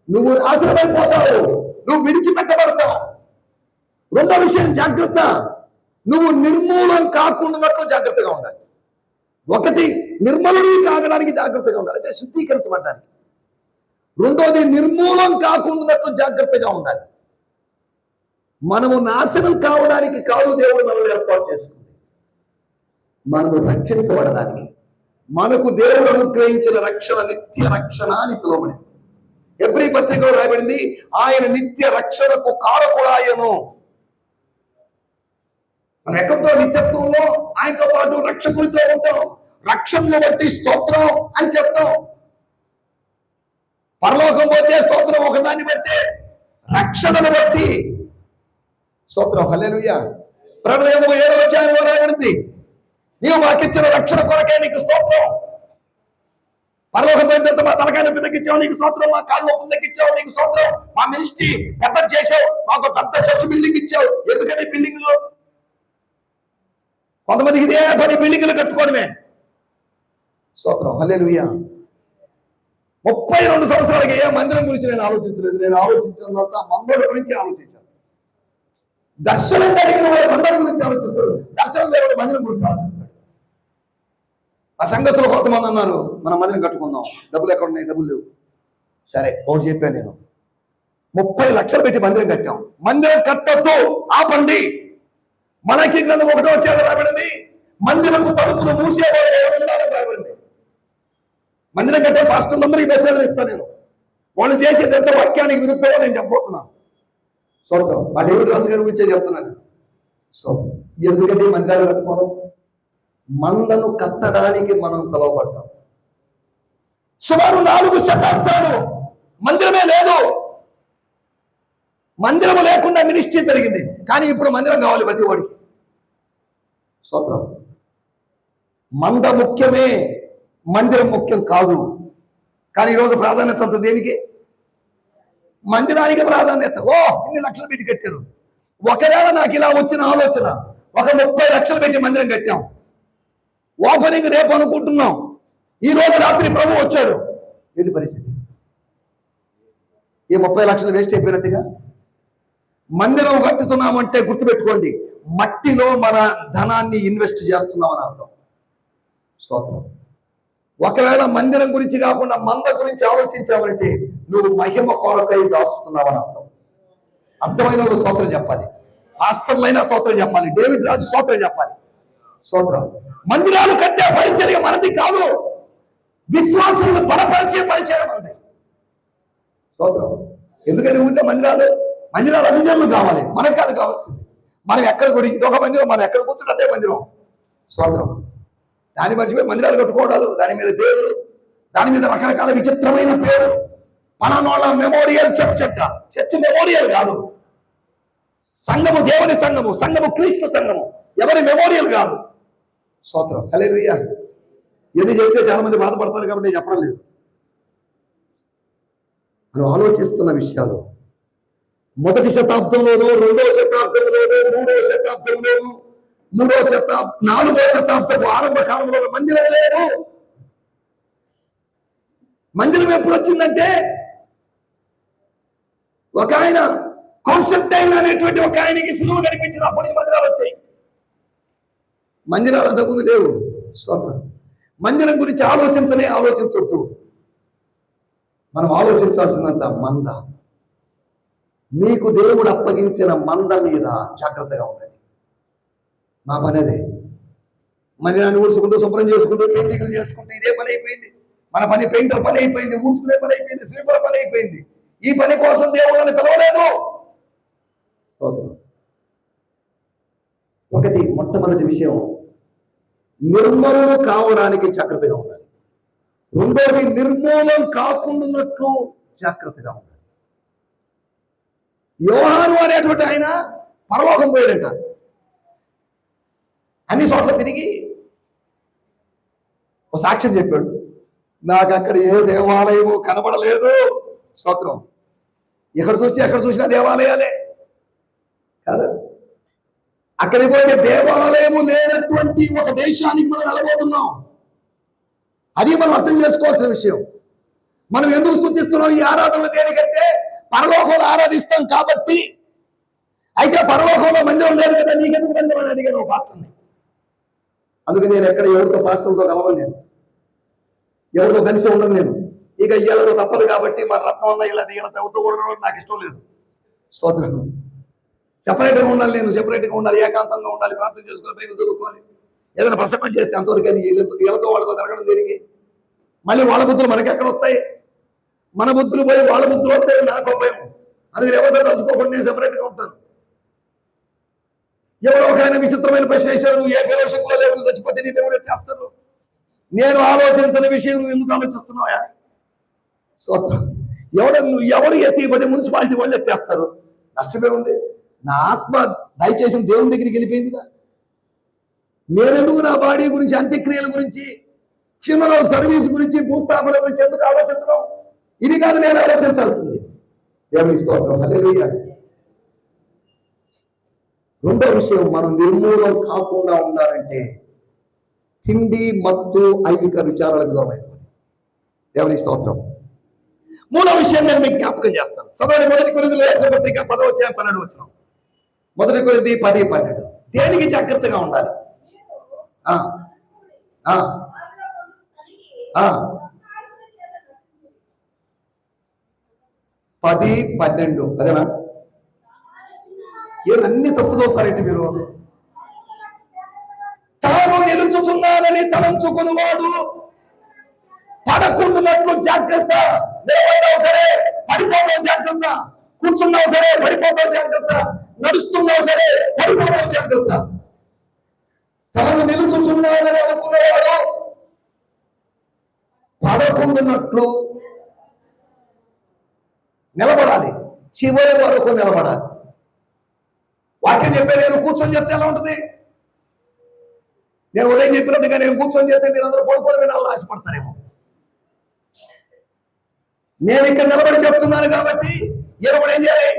నువ్వు నాశనమైపోతావు, నువ్వు విడిచిపెట్టబడతావు. రెండో విషయం జాగ్రత్త, నువ్వు నిర్మూలం కాకుండా జాగ్రత్తగా ఉండాలి. ఒకటి, నిర్మలుడిని కాగడానికి జాగ్రత్తగా ఉండాలి, అంటే శుద్ధీకరించబడ్డానికి. రెండోది, నిర్మూలం కాకుండా జాగ్రత్తగా ఉండాలి. మనము నాశనం కావడానికి కాదు దేవుడు మనల్ని ఏర్పాటు చేసుకుంది, మనము రక్షించబడడానికి. మనకు దేవుడు అనుగ్రహించిన రక్షణ నిత్య రక్షణ అని పిలువబడింది. హెబ్రీ పత్రికలో రాయబడింది, ఆయన నిత్య రక్షణకు కారకుడాయను. మనం ఎక్కడో నిత్యత్వంలో ఆయనతో పాటు రక్షకుడితో ఉంటాం. రక్షణను బట్టి స్తోత్రం అని చెప్తాం. పరలోకం పోతే స్తోత్రం ఒకదాన్ని బట్టి, రక్షణను బట్టి స్తోత్రం, హల్లెలూయా. ప్రకటన 7వ అధ్యాయంలో రాయబడింది, నీవు మాకిచ్చిన రక్షణ కొరకే నీకు స్తోత్రం. పరలోకం పోయిన తర్వాత మా తలకాయ పిల్లకిచ్చావు నీకు స్తోత్రం, మా కాళ్ళు పిల్లకిచ్చావు నీకు స్తోత్రం, మా మినిస్ట్రీ పెద్ద చేసావు, మాకు పెద్ద చర్చ్ బిల్డింగ్ ఇచ్చావు. ఎందుకని బిల్డింగ్లు? కొంతమందికి ఇదే పని, బిల్డింగ్లు కట్టుకోవడమే. స్తోత్రం, హల్లెలూయా. 32 సంవత్సరాలకి ఏ మందిరం గురించి నేను ఆలోచించలేదు. నేను ఆలోచించినంత మందిరం గురించి ఆలోచించాను. దర్శనం కలిగిన వాడు మందిరం గురించి ఆలోచిస్తాడు, దర్శనం లేని మందిరం గురించి ఆలోచిస్తాడు. ఆ సంగతులు కొంతమంది అన్నారు, మనం మందిరం కట్టుకుందాం, డబ్బులు ఎక్కడ ఉన్నాయి? డబ్బులు లేవు. సరే ఒకటి చెప్పాను నేను, 30 లక్షలు పెట్టి మందిరం కట్టాం. మందిరం కట్టొద్దు, ఆపండి. మనకి గ్రంథం 1వ అధ్యాయంలో రాయబడింది, మందిరపు తలుపులు మూసేవాడు ఉండాలని రాయబడింది. మందిరం కట్టే పాస్టర్లందరికీ మెసేజ్ ఇస్తాను నేను, వాళ్ళు చేసేది ఎంత వాక్యానికి విరుద్ధమో నేను చెప్పబోతున్నాను. స్తోత్రం. ఆ డేవిడ్ రాజు గారి గురించే చెప్తున్నాను. స్తోత్రం. ఎందుకంటే మందిరాలు కట్టుకోవడం, మందను కట్టడానికి మనం పిలువబడ్డాం. సుమారు 4 శతాబ్దాలు మందిరమే లేదు. మందిరము లేకుండా మినిస్ట్రీ జరిగింది, కానీ ఇప్పుడు మందిరం కావాలి ప్రతి వాడికి. స్తోత్రం. మంద ముఖ్యమే, మందిరం ముఖ్యం కాదు. కానీ ఈరోజు ప్రాధాన్యత అంత దేనికి? మందిరానికి ప్రాధాన్యత. ఇన్ని లక్షలు పెట్టి కట్టారు. ఒకవేళ నాకు ఇలా వచ్చిన ఆలోచన, ఒక 30 లక్షలు పెట్టి మందిరం కట్టాం, ఓపెనింగ్ రేపు అనుకుంటున్నాం, ఈ రోజు రాత్రి ప్రభు వచ్చాడు, ఏంటి పరిస్థితి? ఈ 30 లక్షలు వేస్ట్ అయిపోయినట్టుగా. మందిరం కట్టుతున్నామంటే గుర్తుపెట్టుకోండి, మట్టిలో మన ధనాన్ని ఇన్వెస్ట్ చేస్తున్నామని అర్థం. స్తోత్రం. ఒకవేళ మందిరం గురించి కాకుండా మంద గురించి ఆలోచించావంటే నువ్వు మహిమ కొరకై దాచుతున్నావని అర్థం. అర్థమైన వాళ్ళు స్తోత్రం చెప్పాలి, పాస్టర్లైనా స్తోత్రం చెప్పాలి, డేవిడ్ రాజు స్తోత్రం చెప్పాలి. స్తోత్రం. మందిరాలు కట్టే పరిచర్య మనది కాదు, విశ్వాసులను బలపరిచే పరిచయం మనది. స్తోత్రం. ఎందుకంటే ఉంటే మందిరాలు అధిజనులు కావాలి, మనకు కాదు కావాల్సింది. మనం ఎక్కడ కూడా ఇదొక మందిరం, మనం ఎక్కడ కూర్చుంటే అదే మందిరం. స్తోత్రం. దాని మధ్యలో మందిరాలు కట్టుకోవడాలు, దాని మీద పేర్లు, దాని మీద రకరకాల విచిత్రమైన పేరు. పనానోళ్ళ మెమోరియల్ చర్చ్ అంట. చర్చ్ మెమోరియల్ కాదు, సంఘము దేవుని సంఘము, సంఘము క్రీస్తు సంఘము, ఎవరి మెమోరియల్ కాదు. స్తోత్రం. హల్లెలూయా. ఎన్ని చెప్తే చాలా మంది బాధపడతారు కాబట్టి నేను చెప్పడం లేదు. మనం ఆలోచిస్తున్న విషయాలు మొదటి శతాబ్దంలోనూ, 2వ శతాబ్దంలోనూ, 3వ శతాబ్దంలోనూ, 4వ శతాబ్దపు ఆరంభ కాలంలో మందిరం లేదు. మందిరం ఎప్పుడు వచ్చిందంటే ఒక ఆయన కాన్స్టంటైన్ అనేటువంటి ఒక ఆయనకి సులువు కనిపించినప్పటి నుంచి మందిరాలు వచ్చాయి. మందిరాలు అంతకుముందు లేవు. స్తోత్రం. మందిరం గురించి ఆలోచించొద్దు. మనం ఆలోచించాల్సిందంత మంద. మీకు దేవుడు అప్పగించిన మంద మీద జాగ్రత్తగా ఉండండి. మా పని అదే. మందిరాన్ని ఊడ్చుకుంటూ, శుభ్రం చేసుకుంటూ, పెయింటింగ్లు చేసుకుంటూ ఇదే పని అయిపోయింది. మన పని పెయింటర్ పని అయిపోయింది, ఊడ్చుకునే పని అయిపోయింది, స్వీపర్ పని అయిపోయింది. ఈ పని కోసం దేవుళ్ళని పిలవలేదు. స్తోత్రం. మొట్టమొదటి విషయం, నిర్మూలన కావడానికి జాగ్రత్తగా ఉండాలి. రెండోది, నిర్మూలం కాకుండాన్నట్లు జాగ్రత్తగా ఉండాలి. యోహాను అనేటువంటి ఆయన పరలోకం పోయాడంట. అన్ని చోట్ల తిరిగి ఒక సాక్ష్యం చెప్పాడు, నాకు అక్కడ ఏ దేవాలయము కనబడలేదు. స్తోత్రం. ఎక్కడ చూసినా దేవాలయాలే కాదు. అక్కడికి పోతే దేవాలయము లేనటువంటి ఒక దేశానికి మనం వెళ్ళబోతున్నాం. అది మనం అర్థం చేసుకోవాల్సిన విషయం. మనం ఎందుకు స్తుతిస్తున్నాం ఈ ఆరాధనలు? దేనికంటే పరలోకంలో ఆరాధిస్తాం కాబట్టి. అయితే పరలోకంలో మందిరం లేదు కదా, నీకెందుకు మందిరం అని అడిగాను పాస్టర్ని. అందుకని నేను ఎక్కడ ఎవరితో పాస్టర్లతో కలవను, నేను ఎవరితో కలిసి ఉండను. నేను ఇక వీళ్ళతో తప్పదు కాబట్టి మన రత్నం ఉన్న వీళ్ళది ఎవరితో కూడా నాకు ఇష్టం లేదు. స్తోత్రం. సెపరేట్గా ఉండాలి, నేను సెపరేట్గా ఉండాలి, ఏకాంతంగా ఉండాలి, ప్రార్థన చేసుకుని బైబిల్ చదువుకోవాలి. ఏదైనా ప్రసంగం చేస్తే అంతవరకు వీళ్ళతో వాళ్ళతో తిరగడం దేనికి? మళ్ళీ వాళ్ళ బుద్ధులు మనకి ఎక్కడ వస్తాయి? మన బుద్ధులు పోయి వాళ్ళ బుద్ధులు వస్తాయి, నాకు భయం. అందుకని ఎవరితో కలుసుకోకుండా నేను సెపరేట్గా ఉంటాను. ఎవరో ఒక ఆయన విచిత్రమైన ప్రశ్న చేశారు, నువ్వు ఏ ఫెలోషిప్లో లేవు, చచ్చిపోతే నీ దేవుడు ఎత్తేస్తారు. నేను ఆలోచించిన విషయం నువ్వు ఎందుకు ఆలోచిస్తున్నావా? స్తోత్రం. ఎవరు ఎత్తిపోతే మున్సిపాలిటీ వాళ్ళు ఎత్తేస్తారు, నష్టమే ఉంది. నా ఆత్మ దయచేసిన దేవుని దగ్గరికి వెళ్ళిపోయిందిగా. నేనెందుకు నా బాడీ గురించి, అంత్యక్రియల గురించి, ఫ్యూనరల్ సర్వీస్ గురించి, భూస్థాపన గురించి ఎందుకు ఆలోచించడం? ఇది కాదు నేను ఆలోచించాల్సింది. దేవునికి స్తోత్రం. హల్లెలూయా. రెండో విషయం, మనం నిర్మూలం కాకుండా ఉండాలంటే తిండి, మత్తు, ఐహిక విచారాలకు దూరం అయిపోయింది. దేవునికి స్తోత్రం. మూడో విషయం నేను మీకు జ్ఞాపకం చేస్తాను. చదవండి, 1 కొరింథీయుల రాసిన పత్రిక 10వ అధ్యాయం 12వ వచనం. 1 కొరింథీ 10:12. దేనికి జాగ్రత్తగా ఉండాలి? 10:12 అదేనా? ఏదన్నీ తప్పు చదువుతారేంటి మీరు? తాను నిలుచుచున్నానని తలంచుకునేవాడు పడకుండాన్నట్లు జాగ్రత్త. నిలబడ్డావు సరే పడిపోతావు జాగ్రత్త, కూర్చున్నావు సరే పడిపోతావు జాగ్రత్త, నడుస్తున్నావు సరే పడిపోతావు జాగ్రత్త. తాను నిలుచుచున్నానని అనుకునేవాడు పడకుండాన్నట్లు నిలబడాలి, చివరి వరకు నిలబడాలి. వాక్యం చెప్పే నేను కూర్చొని చెప్తే ఎలా ఉంటుంది? నేను ఉదయం చెప్పినట్టుగా నేను కూర్చొని చేస్తే మీరు అందరూ పడుకొని వినాలని ఆశపడతారేమో. నేను ఇక్కడ నిలబడి చెప్తున్నాను కాబట్టి ఎవరు ఏం చేయాలి?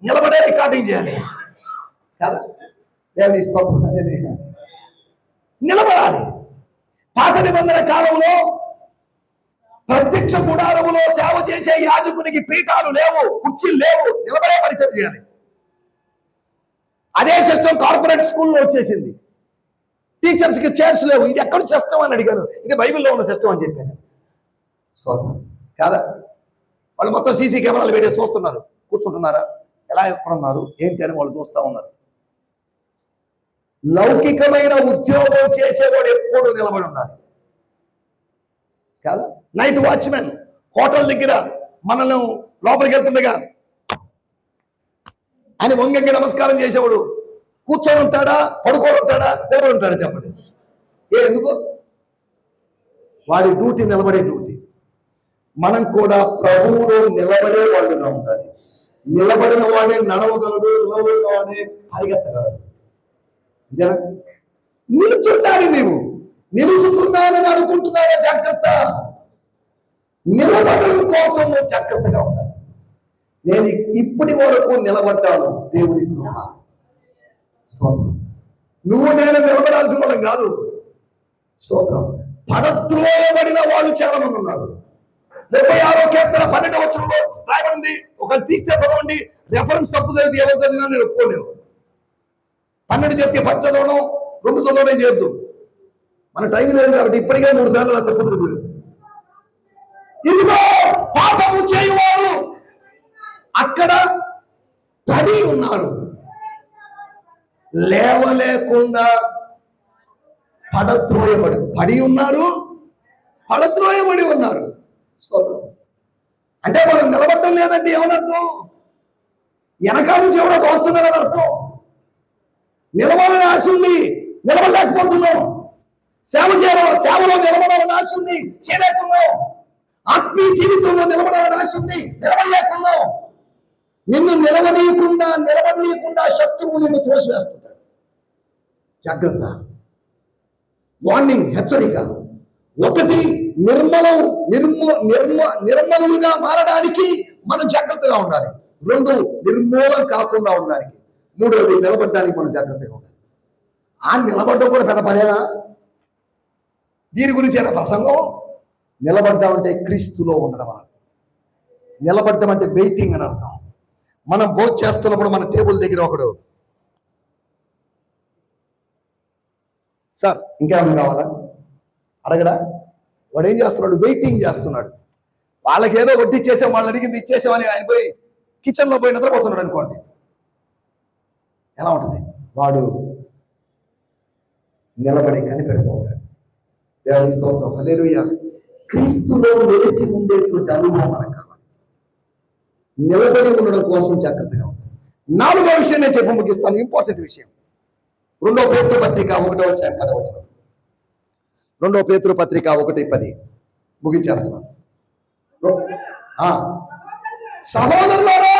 నిలబడే రికార్డింగ్ చేయాలి కదా. నిలబడాలి. పాత నిబంధన కాలంలో ప్రత్యక్ష గుడారములో సేవ చేసే యాజకునికి పీఠాలు లేవు, కుర్చీలు లేవు, నిలబడే పరిచయం చేయాలి. అదే సిస్టమ్ కార్పొరేట్ స్కూల్లో వచ్చేసింది. టీచర్స్ కి చైర్స్ లేవు. ఇది ఎక్కడ సిస్టమ్ అని అడిగాను. ఇది బైబిల్లో ఉన్న సిస్టమ్ అని చెప్పాను. స్వాతం కాదా? వాళ్ళు మొత్తం సీసీ కెమెరాలు పెట్టి చూస్తున్నారు. కూర్చుంటున్నారా, ఎలా ఎక్కడున్నారు, ఏంటి అని వాళ్ళు చూస్తూ ఉన్నారు. లౌకికమైన ఉద్యోగం చేసేవాడు ఎప్పుడు నిలబడి ఉండాలి కాదా. నైట్ వాచ్మెన్ హోటల్ దగ్గర మనల్ని లోపలికి వెళ్తుండగా అని వంగంగి నమస్కారం చేసేవాడు కూర్చొని ఉంటాడా, పడుకొని ఉంటాడా, నిలబడి ఉంటాడా చెప్పండి. ఎందుకు? వాడి డ్యూటీ నిలబడే డ్యూటీ. మనం కూడా ప్రభువులో నిలబడే వాళ్ళుగా ఉండాలి. నిలబడిన వాడే నడవగలడు, నిలబడిన వాడే పరిగెత్తగలడు. అంతేనా? నిలుచుండాలి. నీవు నిలుచుతున్నానని అనుకుంటున్నావా? జాగ్రత్త. నిలబడడం కోసం జాగ్రత్తగా ఉండాలి. నేను ఇప్పటి వరకు నిలబడ్డాను, దేవుని కృప. స్తోత్రం. నువ్వు నేను నిలబడాల్సిన వాళ్ళం కాదు. స్తోత్రం. పడద్రోయబడిన వాళ్ళు చాలా మంది ఉన్నారు. 36వ కీర్తన 12వ వచనంలో రాయబడింది. ఒకరు తీస్తే చదవండి. రెఫరెన్స్ తప్పు చదివితే ఎవరు చదివినా నేను ఒప్పుకోలేను. 12 చెప్తే 10 చదవడం, 2 చదవడం చేయొద్దు. మన టైం లేదు కాబట్టి ఇప్పటికే 3 సార్లు అలా చెప్పచ్చు. ఇదిగో పాపము చేయువారు అక్కడ పడి ఉన్నారు, లేవలేకుండా పడి ఉన్నారు, పడద్రోయబడి ఉన్నారు. అంటే మనం నిలబడటం లేదంటే ఏమనర్థం? వెనకాల నుంచి ఎవరో తోస్తున్నారని అర్థం. నిలబడాలని ఆశ ఉంది, నిలబడలేకపోతున్నాం. సేవలో నిలబడాలని ఆశ ఉంది, చేయలేకున్నాం. ఆత్మీయ జీవితంలో నిలబడాలని ఆశ ఉంది, నిలబడలేకున్నాం. నిన్ను నిలబడనీయకుండా శత్రువు నిన్ను త్రోసివేస్తున్నాడు. జాగ్రత్త. వార్నింగ్, హెచ్చరిక. 1 నిర్మలుగా మారడానికి మనం జాగ్రత్తగా ఉండాలి. 2 నిర్మూలం కాకుండా ఉండడానికి. 3వది నిలబడడానికి మనం జాగ్రత్తగా ఉండాలి. నిలబడ్డం కూడా పెద్ద పనేనా? దీని గురించి అయినా ప్రసంగం. నిలబడ్డామంటే క్రీస్తులో ఉండడం అని అర్థం. నిలబడ్డం అంటే వెయిటింగ్ అని అర్థం. మనం భోజనం చేస్తున్నప్పుడు మన టేబుల్ దగ్గర ఒకడు, సార్ ఇంకేమైనా కావాలా అడగడా? వాడు ఏం చేస్తున్నాడు? వెయిటింగ్ చేస్తున్నాడు. వాళ్ళకి ఏదో వడ్డిచ్చేసాం, వాళ్ళని అడిగింది ఇచ్చేసామని ఆయన పోయి కిచెన్లో పోయి నిద్రపోతున్నాడు అనుకోండి. ఎలా ఉంటుంది? వాడు నిలబడి కనిపెడుతూ ఉంటాడు. దేవునికి స్తోత్రం. హల్లెలూయా. క్రీస్తులో నిలిచి ఉండేటువంటి అనుభవం మనకు కావాలి. నిలబడి ఉండడం కోసం జాగ్రత్తగా ఉంటాం. 4వ విషయం నేను చెప్పి ముగిస్తాను. ఇంపార్టెంట్ విషయం. 2వ పేతురు పత్రిక 1వ అధ్యాయం 10వ వచనం. 2వ పేతురు పత్రిక 1:10 ముగించేస్తున్నాను. సహోదరులారా,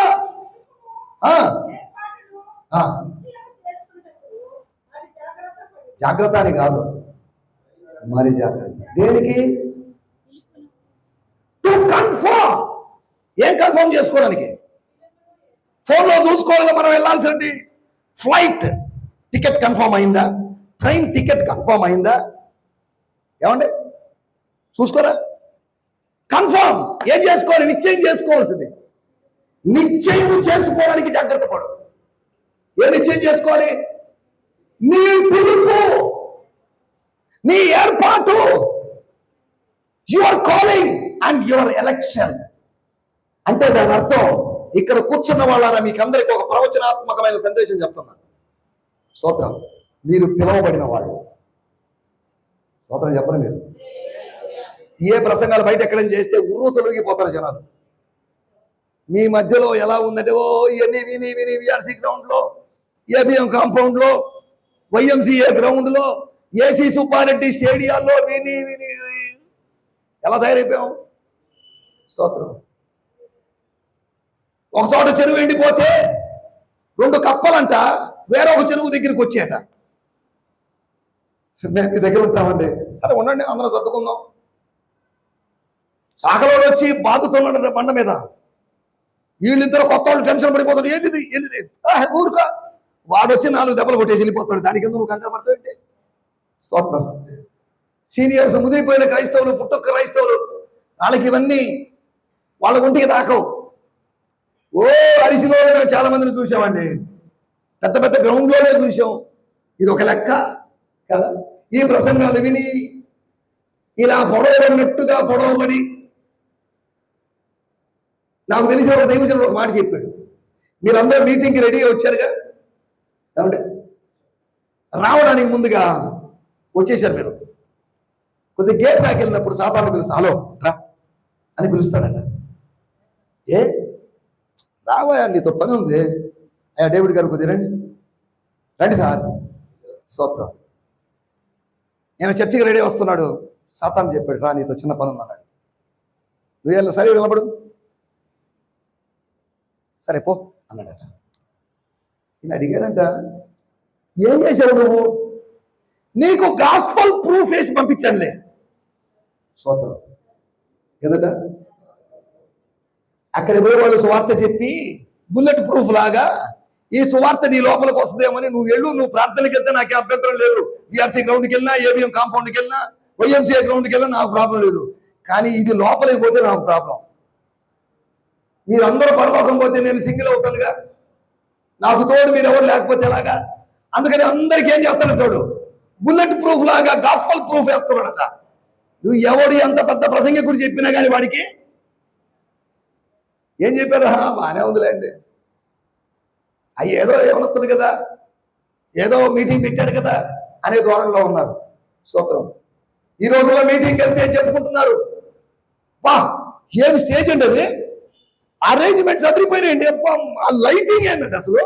జాగ్రత్త అని కాదు, మరి జాగ్రత్త. దేనికి? To confirm. ఏం కన్ఫర్మ్ చేసుకోవడానికి? ఫోన్లో చూసుకోవాలి. మనం వెళ్ళాల్సింది ఫ్లైట్ టికెట్ కన్ఫర్మ్ అయిందా? ట్రైన్ టికెట్ కన్ఫర్మ్ అయిందా? ఏమండి చూసుకోరా? కన్ఫర్మ్ ఏం చేసుకోవాలి? నిశ్చయం చేసుకోవాల్సింది. నిశ్చయం చేసుకోవడానికి జాగ్రత్త పడు. ఏ నిశ్చయం చేసుకోవాలి? నీ పిలుపు, నీ ఏర్పాటు, your calling and your election. అంటే దాని అర్థం, ఇక్కడ కూర్చున్న వాళ్ళారా మీకు అందరికీ ఒక ప్రవచనాత్మకమైన సందేశం చెప్తున్నాను. స్తోత్రం. మీరు పిలువబడిన వాళ్ళు. స్తోత్రం చెప్పరు మీరు. ఏ ప్రసంగాలు బయట ఎక్కడైనా చేస్తే ఉర్రు తొలగిపోతారు జనాలు. మీ మధ్యలో ఎలా ఉందంటే, ఇవన్నీ విని విఆర్సీ గ్రౌండ్లో, ఏబిఎం కాంపౌండ్లో, వైఎంసీఏ గ్రౌండ్లో, ఏసీ సుబ్బారెడ్డి స్టేడియాల్లో విని ఎలా తయారైపోయాం. స్తోత్రం. ఒక చోట చెరువు ఎండిపోతే 2 కప్పలంట వేరొక చెరువు దగ్గరికి వచ్చేట. మేము మీ దగ్గర ఉంటామండి. సరే ఉండండి, అందరం సర్దుకుందాం. చాకలో వచ్చి బాధుతున్నాడు బండ మీద. వీళ్ళిద్దరు కొత్త వాళ్ళు టెన్షన్ పడిపోతాడు. ఏంటిది ఏంటిది ఊరుకా. వాడు వచ్చి 4 దెబ్బలు కొట్టేసి వెళ్ళిపోతాడు. దానికి ఎందుకు నువ్వు కంగారు పడతావు? స్తోత్రం. సీనియర్స్, ముదిరిపోయిన క్రైస్తవులు, పుట్టొక్క క్రైస్తవులు, వాళ్ళకి ఇవన్నీ వాళ్ళ ఒంటికి దాకవు. ఓ అరిసిలో చాలా మందిని చూసామండి, పెద్ద పెద్ద గ్రౌండ్లోనే చూసాం. ఇది ఒక లెక్క కదా. ఈ ప్రసంగాలు విని ఇలా పొడవబడినట్టుగా పొడవబడి, నాకు తెలిసిన ఒక దైవజనుడు ఒక మాట చెప్పాడు. మీరందరూ మీటింగ్కి రెడీగా వచ్చారుగా, ఏమంటే రావడానికి ముందుగా వచ్చేసారు మీరు. కొద్దిగా గేట్ దాకా వెళ్ళినప్పుడు సాతాను పిలుస్తా, హలో రా అని పిలుస్తాడట. ఏ రావయా, నీతో పని ఉంది. అయ్యా డేవిడ్ గారు కొద్దిగా రండి, రండి సార్. స్తోత్రం. నేను చర్చికి రెడీ వస్తున్నాడు. సాతాను చెప్పాడు, రా నీతో చిన్న పని ఉంది అన్నాడు. నువ్వు సరే నిలబడు, సరే పో అన్నాడట. నేను అడిగాడంట, ఏం చేశావు నువ్వు? నీకు గాస్పల్ ప్రూఫ్ వేసి పంపించానులే. స్తోత్రం. ఎందుట అక్కడ పోయే వాళ్ళు సువార్త చెప్పి బుల్లెట్ ప్రూఫ్ లాగా ఈ సువార్త నీ లోపలికి వస్తుందేమని నువ్వు వెళ్ళు, నువ్వు ప్రార్థనకి వెళ్తే నాకే అభ్యంతరం లేదు. విఆర్సీ గ్రౌండ్కి వెళ్ళినా, ఏబిఎం కాంపౌండ్కి వెళ్ళినా, వైఎంసీఏ గ్రౌండ్కి వెళ్ళినా నాకు ప్రాబ్లం లేదు. కానీ ఇది లోపలికి పోతే నాకు ప్రాబ్లం. మీరందరూ పరలోకం పోతే నేను సింగిల్ అవుతానుగా, నాకు తోడు మీరు ఎవరు లేకపోతే ఎలాగా? అందుకని అందరికీ ఏం చేస్తాడు తోడు? బుల్లెట్ ప్రూఫ్ లాగా గాస్పల్ ప్రూఫ్ వేస్తున్నాడట. నువ్వు ఎవడు ఎంత పెద్ద ప్రసంగికుడు చెప్పినా కానీ వాడికి ఏం చెప్పారు? బాగానే ఉందిలేండి, ఏదో ఏమనొస్తుంది కదా, ఏదో మీటింగ్ పెట్టాడు కదా అనే ధోరణిలో ఉన్నారు. స్తోత్రం. ఈ రోజుల్లో మీటింగ్కి వెళ్తే చెప్పుకుంటున్నారు, బా ఏం స్టేజ్ అండి అది, అరేంజ్మెంట్స్ అదిరిపోయినాయండి, ఆ లైటింగ్ ఏంటండి, అసలు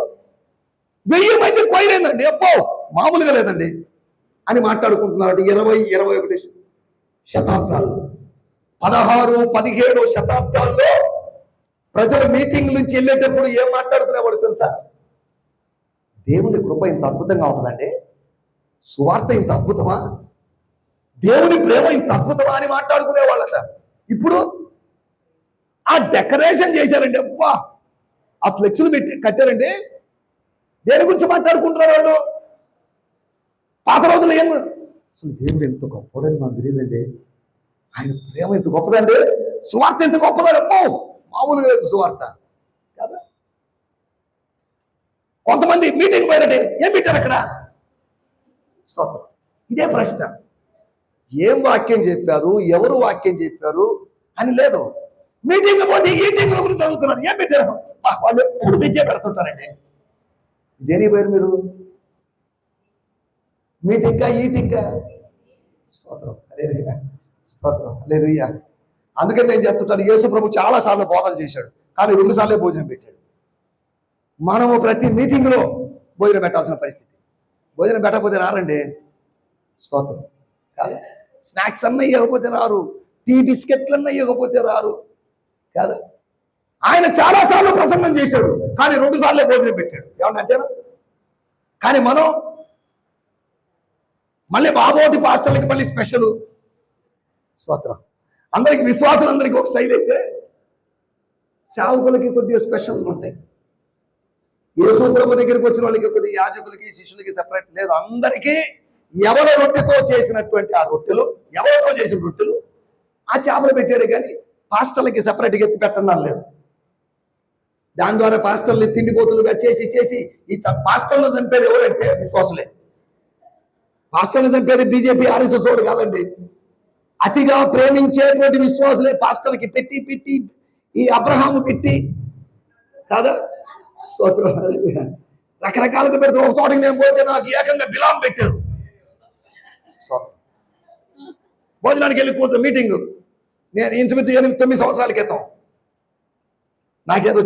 1000 మంది కొయిర్ ఏందండి, మామూలుగా లేదండి అని మాట్లాడుకుంటున్నారు. 20-21 శతాబ్దాలు, 16-17 శతాబ్దాల్లో ప్రజలు మీటింగ్ నుంచి వెళ్ళేటప్పుడు ఏం మాట్లాడుకునేవాడు తెలుసా? దేవుని కృప ఇంత అద్భుతంగా ఉంటుందండి, సువార్త ఇంత అద్భుతమా, దేవుని ప్రేమ ఇంత అద్భుతమా అని మాట్లాడుకునేవాళ్ళట. ఇప్పుడు ఆ డెకరేషన్ చేశారండి, అబ్బా ఆ ఫ్లెక్స్లు పెట్టి కట్టారండి. దేని గురించి మాట్లాడుకుంటున్నారు వాళ్ళు? పాత రోజులు ఏం అసలు దేవుడు ఎంత గొప్పదని మాకు తెలియదండి, ఆయన ప్రేమ ఎంత గొప్పదండి, సువార్త ఎంత గొప్పదని, అబ్బో మామూలుగా లేదు సువార్త కదా. కొంతమంది మీటింగ్ పోయారంటే ఏం పెట్టారు అక్కడ? స్తోత్రం. ఇదే ప్రశ్న, ఏం వాక్యం చెప్పారు, ఎవరు వాక్యం చెప్పారు అని లేదు. మీటింగ్ పోతే ఈ టీంల గురించి చదువుతున్నారు, ఏం పెట్టారు? వాళ్ళు ఎప్పుడు పిచ్చే పెడుతుంటారండి. ఇదేని పోయారు మీరు? మీటింగ్గా ఈటింగ్గా? స్తోత్రం. హల్లెలూయా, స్తోత్రం, హల్లెలూయా. అందుకని నేను చెప్తుంటాను, యేసు ప్రభు చాలా సార్లు బోధలు చేశాడు, కానీ 2 సార్లే భోజనం పెట్టాడు. మనము ప్రతి మీటింగ్లో భోజనం పెట్టాల్సిన పరిస్థితి. భోజనం పెట్టకపోతే రారండి. స్తోత్రం కాదా. స్నాక్స్ అన్న ఇవ్వకపోతే రారు, టీ బిస్కెట్లన్నా ఇవ్వకపోతే రారు కాదా. ఆయన చాలాసార్లు ప్రసంగం చేశాడు, కానీ 2 సార్లే భోజనం పెట్టాడు. ఏమన్నా అంతేనా? కానీ మనం మళ్ళీ బాబోటి పాస్టర్లకి మళ్ళీ స్పెషల్. స్తోత్రం. అందరికి విశ్వాసులందరికీ ఒక స్టైల్ అయితే సేవకులకి కొద్దిగా స్పెషల్ ఉంటాయి. యేసు ప్రభు దగ్గరికి వచ్చిన వాళ్ళకి కొద్దిగా, యాజకులకి శిష్యులకి సెపరేట్ లేదు. అందరికీ ఎవరి రొట్టెతో చేసినటువంటి ఆ రొట్టెలు, ఎవరితో చేసిన రొట్టెలు ఆ చేపలు పెట్టాడు, కానీ పాస్టర్లకి సెపరేట్గా ఎత్తి పెట్టడం లేదు. దాని ద్వారా పాస్టర్లు తిండిపోతులుగా చేసి చేసి ఈ పాస్టర్లు చంపేది ఎవరంటే విశ్వాసులే. పాస్టర్లు చంపేది బీజేపీ ఆర్ఎస్ఎస్ వాడు కాదండి, అతిగా ప్రేమించేటువంటి విశ్వాసులే పాస్టర్కి పెట్టి పెట్టి, ఈ అబ్రహాము పెట్టి కాదా. స్తోత్రం. రకరకాలుగా పెడతారు. ఒక చోటకి నేను పోతే నాకు ఏకంగా బిలాం పెట్టారు. స్తోత్రం. భోజనానికి వెళ్ళి కూర్చో మీటింగ్, నేను ఇంచుమించు 8-9 సంవత్సరాల క్రితం నాకేదో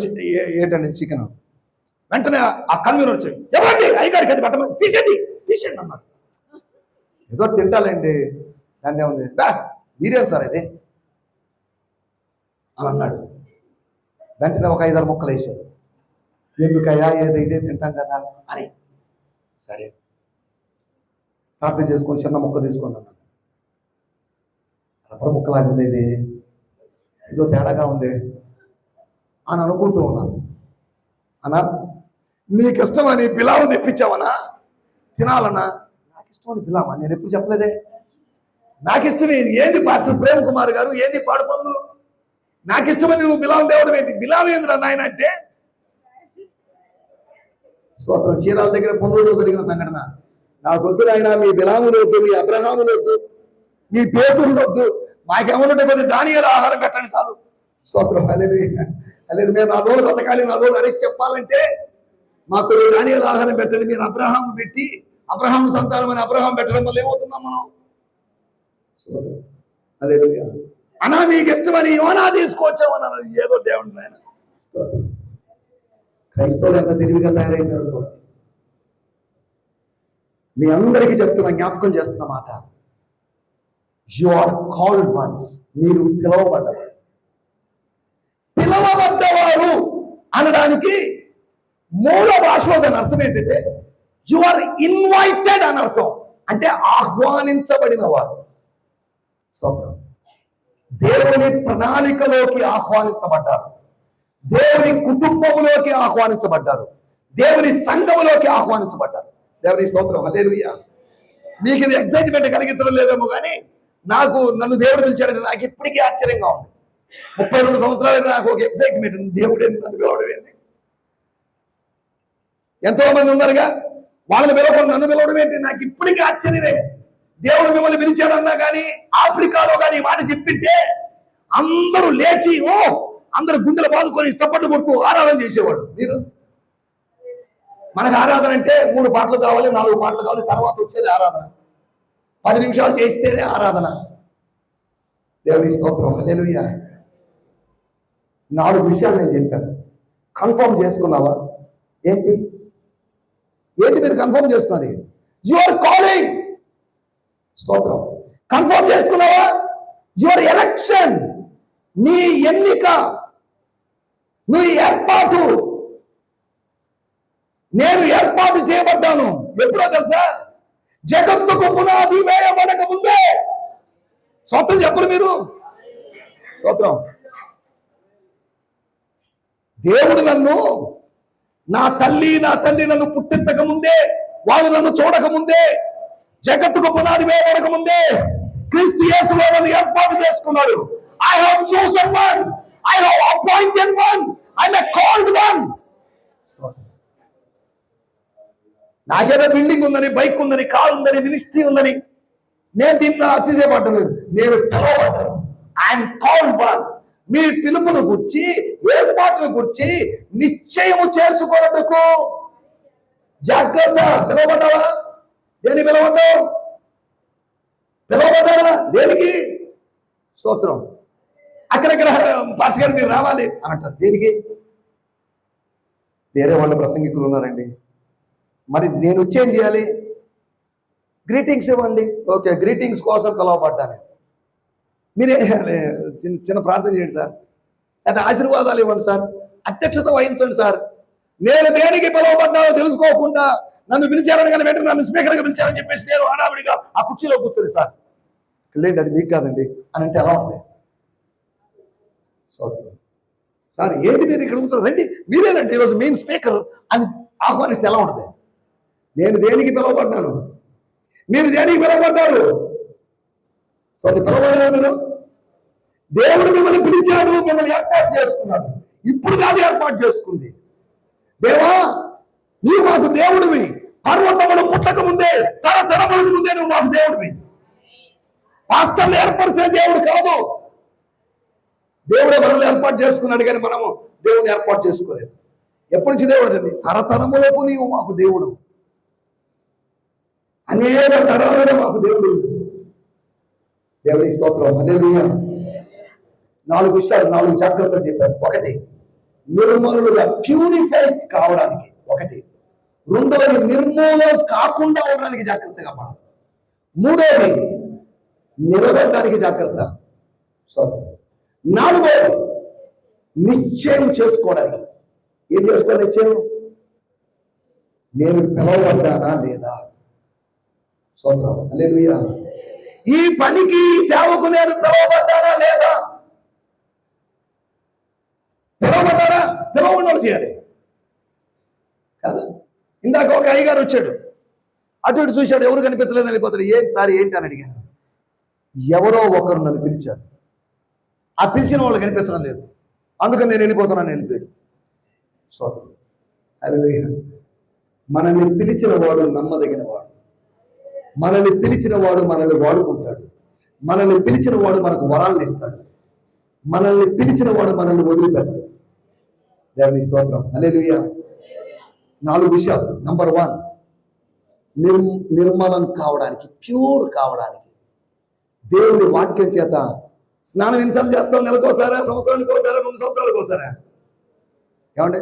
ఏంటండి చికెన్, వెంటనే ఆ కన్వీనర్ వచ్చి, ఎవరండి అయ్యగారికి అది పెట్టమని, తీసేయండి తీసేయండి అన్నారు. ఏదో తింటాలండి, దాన్ని ఏముంది, మీరేం సార్ ఇది అని అన్నాడు. వెంటనే ఒక 5-6 ముక్కలు వేసాడు. ఎందుకయ్యా, ఏదో ఇదే తింటాం కదా అని. సరే ప్రార్థన చేసుకొని చిన్న ముక్క తీసుకొని అన్నాను. రబ్బర్ ముక్కలాగా ఉంది, ఇది ఏదో తేడాగా ఉంది అని అనుకుంటూ ఉన్నాను. అన్నా, నీకు ఇష్టమని పిలావు తెప్పించావనా, తినాలన్నా. నాకు ఇష్టమని పిలావా? నేను ఎప్పుడు చెప్పలేదే. నాకు ఇష్టమే. ఏంది పాస్టర్ ప్రేమ్ కుమార్ గారు, ఏంది పాడు పనులు? నాకు ఇష్టమని నువ్వు బిలాం దేవుడు ఏంటి? బిలాం ఏంద్రా నాయన అంటే? స్తోత్రం. చీరాల దగ్గర పొన్నూరులో జరిగిన సంఘటన. నాకు వద్దు నాయన, మీ బిలాములు వద్దు, మీ అబ్రహాములు వద్దు, మీ పేతురులు వద్దు, మాకేమన్నట్టు కొద్ది దానియాల ఆహారం పెట్టండి చాలు. స్తోత్రం. హల్లెలూయా. హల్లెలూయా. మేము నా రోజు బతకాలి, నా రోజు అరిసి చెప్పాలంటే మాకు దానియాల ఆహారం పెట్టండి. మీరు అబ్రహాం పెట్టి అబ్రహాం సంతానం అని అబ్రహాం పెట్టడం వల్ల ఏమవుతున్నాం మనం? స్తోత్రం. హల్లెలూయా. అన్నా, మీకు ఇష్టమని యోనా తీసుకొచ్చామన్నాను. ఏదో దేవుడు నాయన. స్తోత్రం. క్రైస్తవులు ఎంత తెలివిగా తయారైపోయారో చూడండి. మీ అందరికీ చెప్తున్నా, జ్ఞాపకం చేస్తున్న మాట, యు ఆర్ కాల్డ్ వన్స్. మీరు పిలవబడ్డవారు. పిలవబడ్డవారు అనడానికి మూల భాషలో దాని అర్థం ఏంటంటే యు ఆర్ ఇన్వైటెడ్ అని అర్థం. అంటే ఆహ్వానించబడిన వారు. స్తోత్రం. దేవుని ప్రణాళికలోకి ఆహ్వానించబడ్డారు, దేవుని కుటుంబములోకి ఆహ్వానించబడ్డారు, దేవుని సంఘములోకి ఆహ్వానించబడ్డారు. దేవుని స్తోత్రం. హల్లెలూయా. మీకు ఇది ఎక్సైట్మెంట్ కలిగించడం లేదేమో కానీ నన్ను దేవుడు పిలిచాడని నాకు ఇప్పటికీ ఆశ్చర్యంగా ఉంది. 32 సంవత్సరాలు నాకు ఒక ఎక్సైట్మెంట్ ఉంది. దేవుడే నన్ను పిలవడం ఏంటి? ఎంతో మంది ఉన్నారుగా, వాళ్ళని పిలవకుండా నన్ను పిలవడం ఏంటి? నాకు ఇప్పటికీ ఆశ్చర్యమే. దేవుడు మిమ్మల్ని పిలిచాడన్నా కానీ, ఆఫ్రికాలో కానీ ఈ మాట చెప్పింటే అందరూ లేచి అందరూ గుండెలు బాదుకొని చప్పట్లు కొడుతూ ఆరాధన చేసేవాడు. మీరు మనకు ఆరాధన అంటే 3 పాటలు కావాలి, 4 పాటలు కావాలి, తర్వాత వచ్చేది ఆరాధన. 10 నిమిషాలు చేస్తేనే ఆరాధన. దేవుని స్తోత్రం. హల్లెలూయా. 4 విషయాలు నేను చెప్పాను. కన్ఫర్మ్ చేసుకున్నావా? ఏంటి మీరు కన్ఫర్మ్ చేసుకున్నది? Your calling. స్తోత్రం. కన్ఫర్మ్ చేసుకున్నావా? Your election. నీ ఎన్నిక, నీ ఏర్పాటు. నేను ఏర్పాటు చేయబడ్డాను. ఎప్పుడో తెలుసా? జగత్తుకు పునాది వేయబడక ముందే. స్తోత్రం చెప్పరు మీరు? స్తోత్రం. దేవుడు నా తల్లి నా తండ్రి నన్ను పుట్టించక ముందే, వాళ్ళు నన్ను చూడక ముందే, జగత్తుకు పునాది వేయబడక ముందే క్రీస్తు యేసులో నన్ను ఏర్పాటు చేసుకున్నాడు. I have chosen one. I have appointed one. I'm a called one. నాకేదో బిల్డింగ్ ఉందని, బైక్ ఉందని, కార్ ఉందని, మినిస్ట్రీ ఉందని నేను దీన్ని అతిశయపడ్డలేదు. నేను పిలవబడ్డాను. I'm called one. మీ పిలుపును గుర్చి, ఏర్పాటును గుర్చి నిశ్చయము చేసుకొనుటకు జాగ్రత్త. పిలవబడ్డావా? దేని పిలవబడ్డావు? పిలవబడ్డావా? దేనికి? స్తోత్రం. అక్కడక్కడ పాస్టర్ గారు మీరు రావాలి అని అంటారు. దేనికి? వేరే వాళ్ళ ప్రసంగికులు ఉన్నారండి, మరి నేను వచ్చేం చేయాలి? గ్రీటింగ్స్ ఇవ్వండి. ఓకే, గ్రీటింగ్స్ కోసం పిలవబడ్డాను. మీరే చిన్న ప్రార్థన చేయండి సార్, లేదా ఆశీర్వాదాలు ఇవ్వండి సార్, అధ్యక్షత వహించండి సార్. నేను దేనికి పిలవబడ్డానో తెలుసుకోకుండా నన్ను పిలిచారని కానీ వెంటనే నన్ను స్పీకర్గా పిలిచారని చెప్పేసి నేను హడావిడిగా ఆ కుర్చీలో కూర్చొని సార్ లేండి అది మీకు కాదండి అని అంటే ఎలా ఉంటుంది? సార్ ఏంటి మీరు ఇక్కడ కూర్చొని రండి, మీరేనండి ఈరోజు మెయిన్ స్పీకర్ అని ఆహ్వానిస్తే ఎలా ఉంటుంది? నేను దేనికి పిలవబడ్డాను, మీరు దేనికి పిలవబడ్డారు? సో అది పిలవబడ్డారా మీరు? దేవుడు మిమ్మల్ని పిలిచాడు, మిమ్మల్ని ఏర్పాటు చేసుకున్నాడు. ఇప్పుడు కాదు ఏర్పాటు చేసుకుంది. దేవా నీవు మాకు దేవుడివి, పర్వతములు పుట్టక ముందే, తరతరములకు ముందే నువ్వు మాకు దేవుడివి. పాస్టర్లు ఏర్పరిచిన దేవుడు కాదు, దేవుడే మనల్ని ఏర్పాటు చేసుకున్నాడు. కానీ మనము దేవుని ఏర్పాటు చేసుకోలేదు. ఎప్పటి నుంచి దేవుడు అండి? తరతరములకు నీవు మాకు దేవుడు, అనేక తరాలలో మాకు దేవుడు. దేవునికి స్తోత్రం. హల్లెలూయా. 4 విషయాలు, 4 జాగ్రత్తలు చెప్పారు. 1, నిర్మలులుగా ప్యూరిఫై కావడానికి. 1. 2, నిర్మూలం కాకుండా ఉండడానికి జాగ్రత్తగా పడాలి. 3, నిలబడడానికి జాగ్రత్త. స్తోత్రం. 4, నిశ్చయం చేసుకోవడానికి. ఏం చేసుకోవాలి నిశ్చయం? నేను పిలవబడ్డానా లేదా? స్తోత్రం. హల్లెలూయా. ఈ పనికి ఈ సేవకు నేను పిలువబడ్డానా లేదా? పిలువబడ్డారా? పిలువబడినోళ్ళు చేయాలి కదా. ఇందాక ఒక అయ్యగారు వచ్చాడు, అటు ఇటు చూశాడు, ఎవరు కనిపించలేదు, వెళ్ళిపోతాడు. సారి ఏంటి అని అడిగాను. ఎవరో ఒకరు నన్ను పిలిచారు, ఆ పిలిచిన వాళ్ళు కనిపించడం లేదు, అందుకని నేను వెళ్ళిపోతున్నాను, వెళ్ళిపోయాడు. స్తోత్రం. హల్లెలూయా. మనల్ని పిలిచిన వాడు నమ్మదగిన వాడు, మనల్ని పిలిచిన వాడు మనల్ని వాడుకుంటాడు, మనల్ని పిలిచిన వాడు మనకు వరాలను ఇస్తాడు, మనల్ని పిలిచిన వాడు మనల్ని వదిలిపెట్టడు. దేవుని స్తోత్రం. హల్లెలూయా. 4 విషయాలు. నంబర్ 1, నిర్మలం కావడానికి, ప్యూర్ కావడానికి దేవుని వాక్యం చేత స్నానం ఎన్నిసార్లు చేస్తాం? నెలకోసారా, సంవత్సరానికి ఒకసారా, 2 సంవత్సరాలకు ఒకసారా? ఏమండి,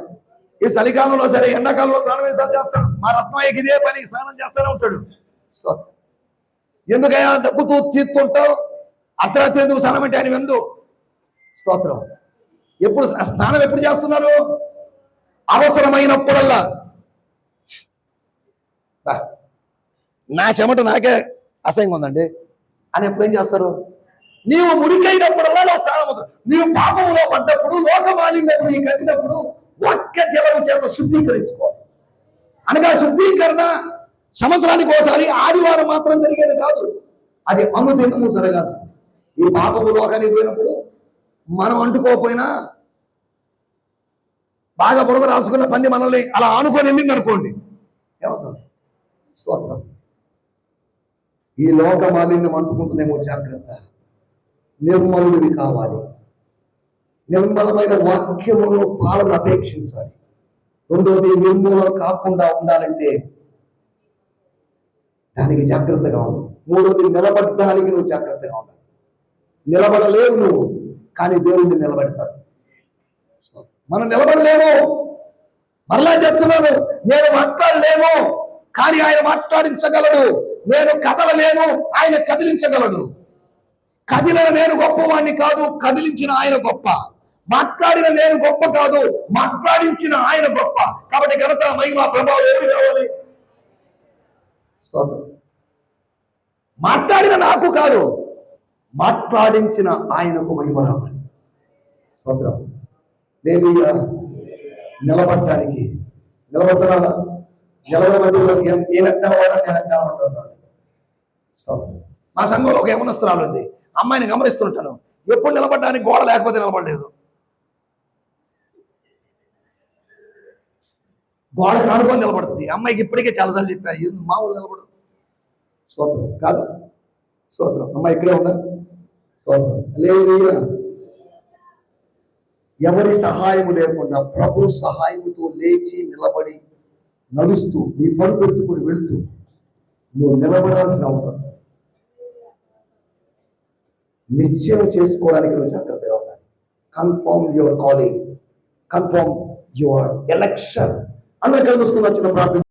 ఈ చలికాలంలో సరే, ఎండాకాలంలో స్నానం ఎన్నిసార్లు చేస్తాం? మా రత్నయ్యకి ఇదే పని, స్నానం చేస్తూనే ఉంటాడు. ఎందుకయ్యా దగ్గుతూ చీత్తుంటావు? అర్ధరాత్రి ఎందుకు స్నానం అంటే ఆయన వెందు. స్తోత్రం. ఎప్పుడు స్నానం ఎప్పుడు చేస్తున్నారు? అవసరమైనప్పుడల్లా. నా చెమట నాకే అసహ్యంగా ఉందండి అని ఎప్పుడు ఏం చేస్తారు? నీవు మురికైనప్పుడల్లా నువ్వు స్నానం అవుతావు. నీవు పాపంలో పడ్డప్పుడు, లోకమాలిన్యము నీ కట్టినప్పుడు వాక్య జలము చేత శుద్ధీకరించుకోవాలి. అనగా శుద్ధీకరణ సంవత్సరానికి ఒకసారి ఆదివారం మాత్రం జరిగేది కాదు, అది అనుదినము జరగాల్సింది. ఈ పాపము లోకానికి పోయినప్పుడు మనం అంటుకోకపోయినా బాగా బురద రాసుకున్న పంది మనల్ని అలా ఆనుకొని వెళ్ళింది అనుకోండి, ఏమవుతుంది? స్తోత్రం. ఈ లోక మాలిన్యం అంటుకుంటుందేమో, జాగ్రత్త. నిర్మలుడివి కావాలి. నిర్మలమైన వాక్యమును పాలన అపేక్షించాలి. రెండోది, నిర్మూలం కాకుండా ఉండాలంటే దానికి జాగ్రత్తగా ఉండాలి. మూడోది, నిలబడడానికి నువ్వు జాగ్రత్తగా ఉండాలి. నిలబడలేవు నువ్వు, కానీ దేవుడిని నిలబెడతాడు. మనం నిలబడలేము. మరలా చెప్తున్నాను, నేను మాట్లాడలేము, కానీ ఆయన మాట్లాడించగలడు. నేను కదలలేను, ఆయన కదిలించగలడు. కదిలిన నేను గొప్పవాణ్ణి కాదు, కదిలించిన ఆయన గొప్ప. మాట్లాడిన నేను గొప్ప కాదు, మాట్లాడించిన ఆయన గొప్ప. కాబట్టి ఘనత, మహిమ, ప్రభావం ఏమి కావాలి? మాట్లాడిన నాకు కాదు, మాట్లాడించిన ఆయనకు మహిమ రావాలి. స్తోత్రం. హల్లెలూయా. నిలబడటానికి నిలబడుతున్నావా? నిలబడబట్టి మా సంఘంలో ఒక యవనస్తురాలు ఉంది, అమ్మాయిని గమనిస్తుంటాను. ఎప్పుడు నిలబడడానికి గోడ లేకపోతే నిలబడలేదు, గోడ కానుకొని నిలబడుతుంది. అమ్మాయికి ఇప్పటికే చాలాసార్లు చెప్పా, మామూలు నిలబడు. స్తోత్రం కాదు. స్తోత్రం. అమ్మాయి ఇక్కడే ఉందా? స్తోత్రం. హల్లెలూయా. ఎవరి సహాయము లేకుండా ప్రభు సహాయముతో లేచి నిలబడి నడుస్తూ నీ పరుపు ఎత్తుకుని వెళుతూ నువ్వు నిలబడాల్సిన అవసరం. నిశ్చయం చేసుకోవడానికి నువ్వు జాగ్రత్తగా ఉండాలి. Confirm your calling, confirm your election. అందరికీ చూసుకుని వచ్చిన ప్రార్థన.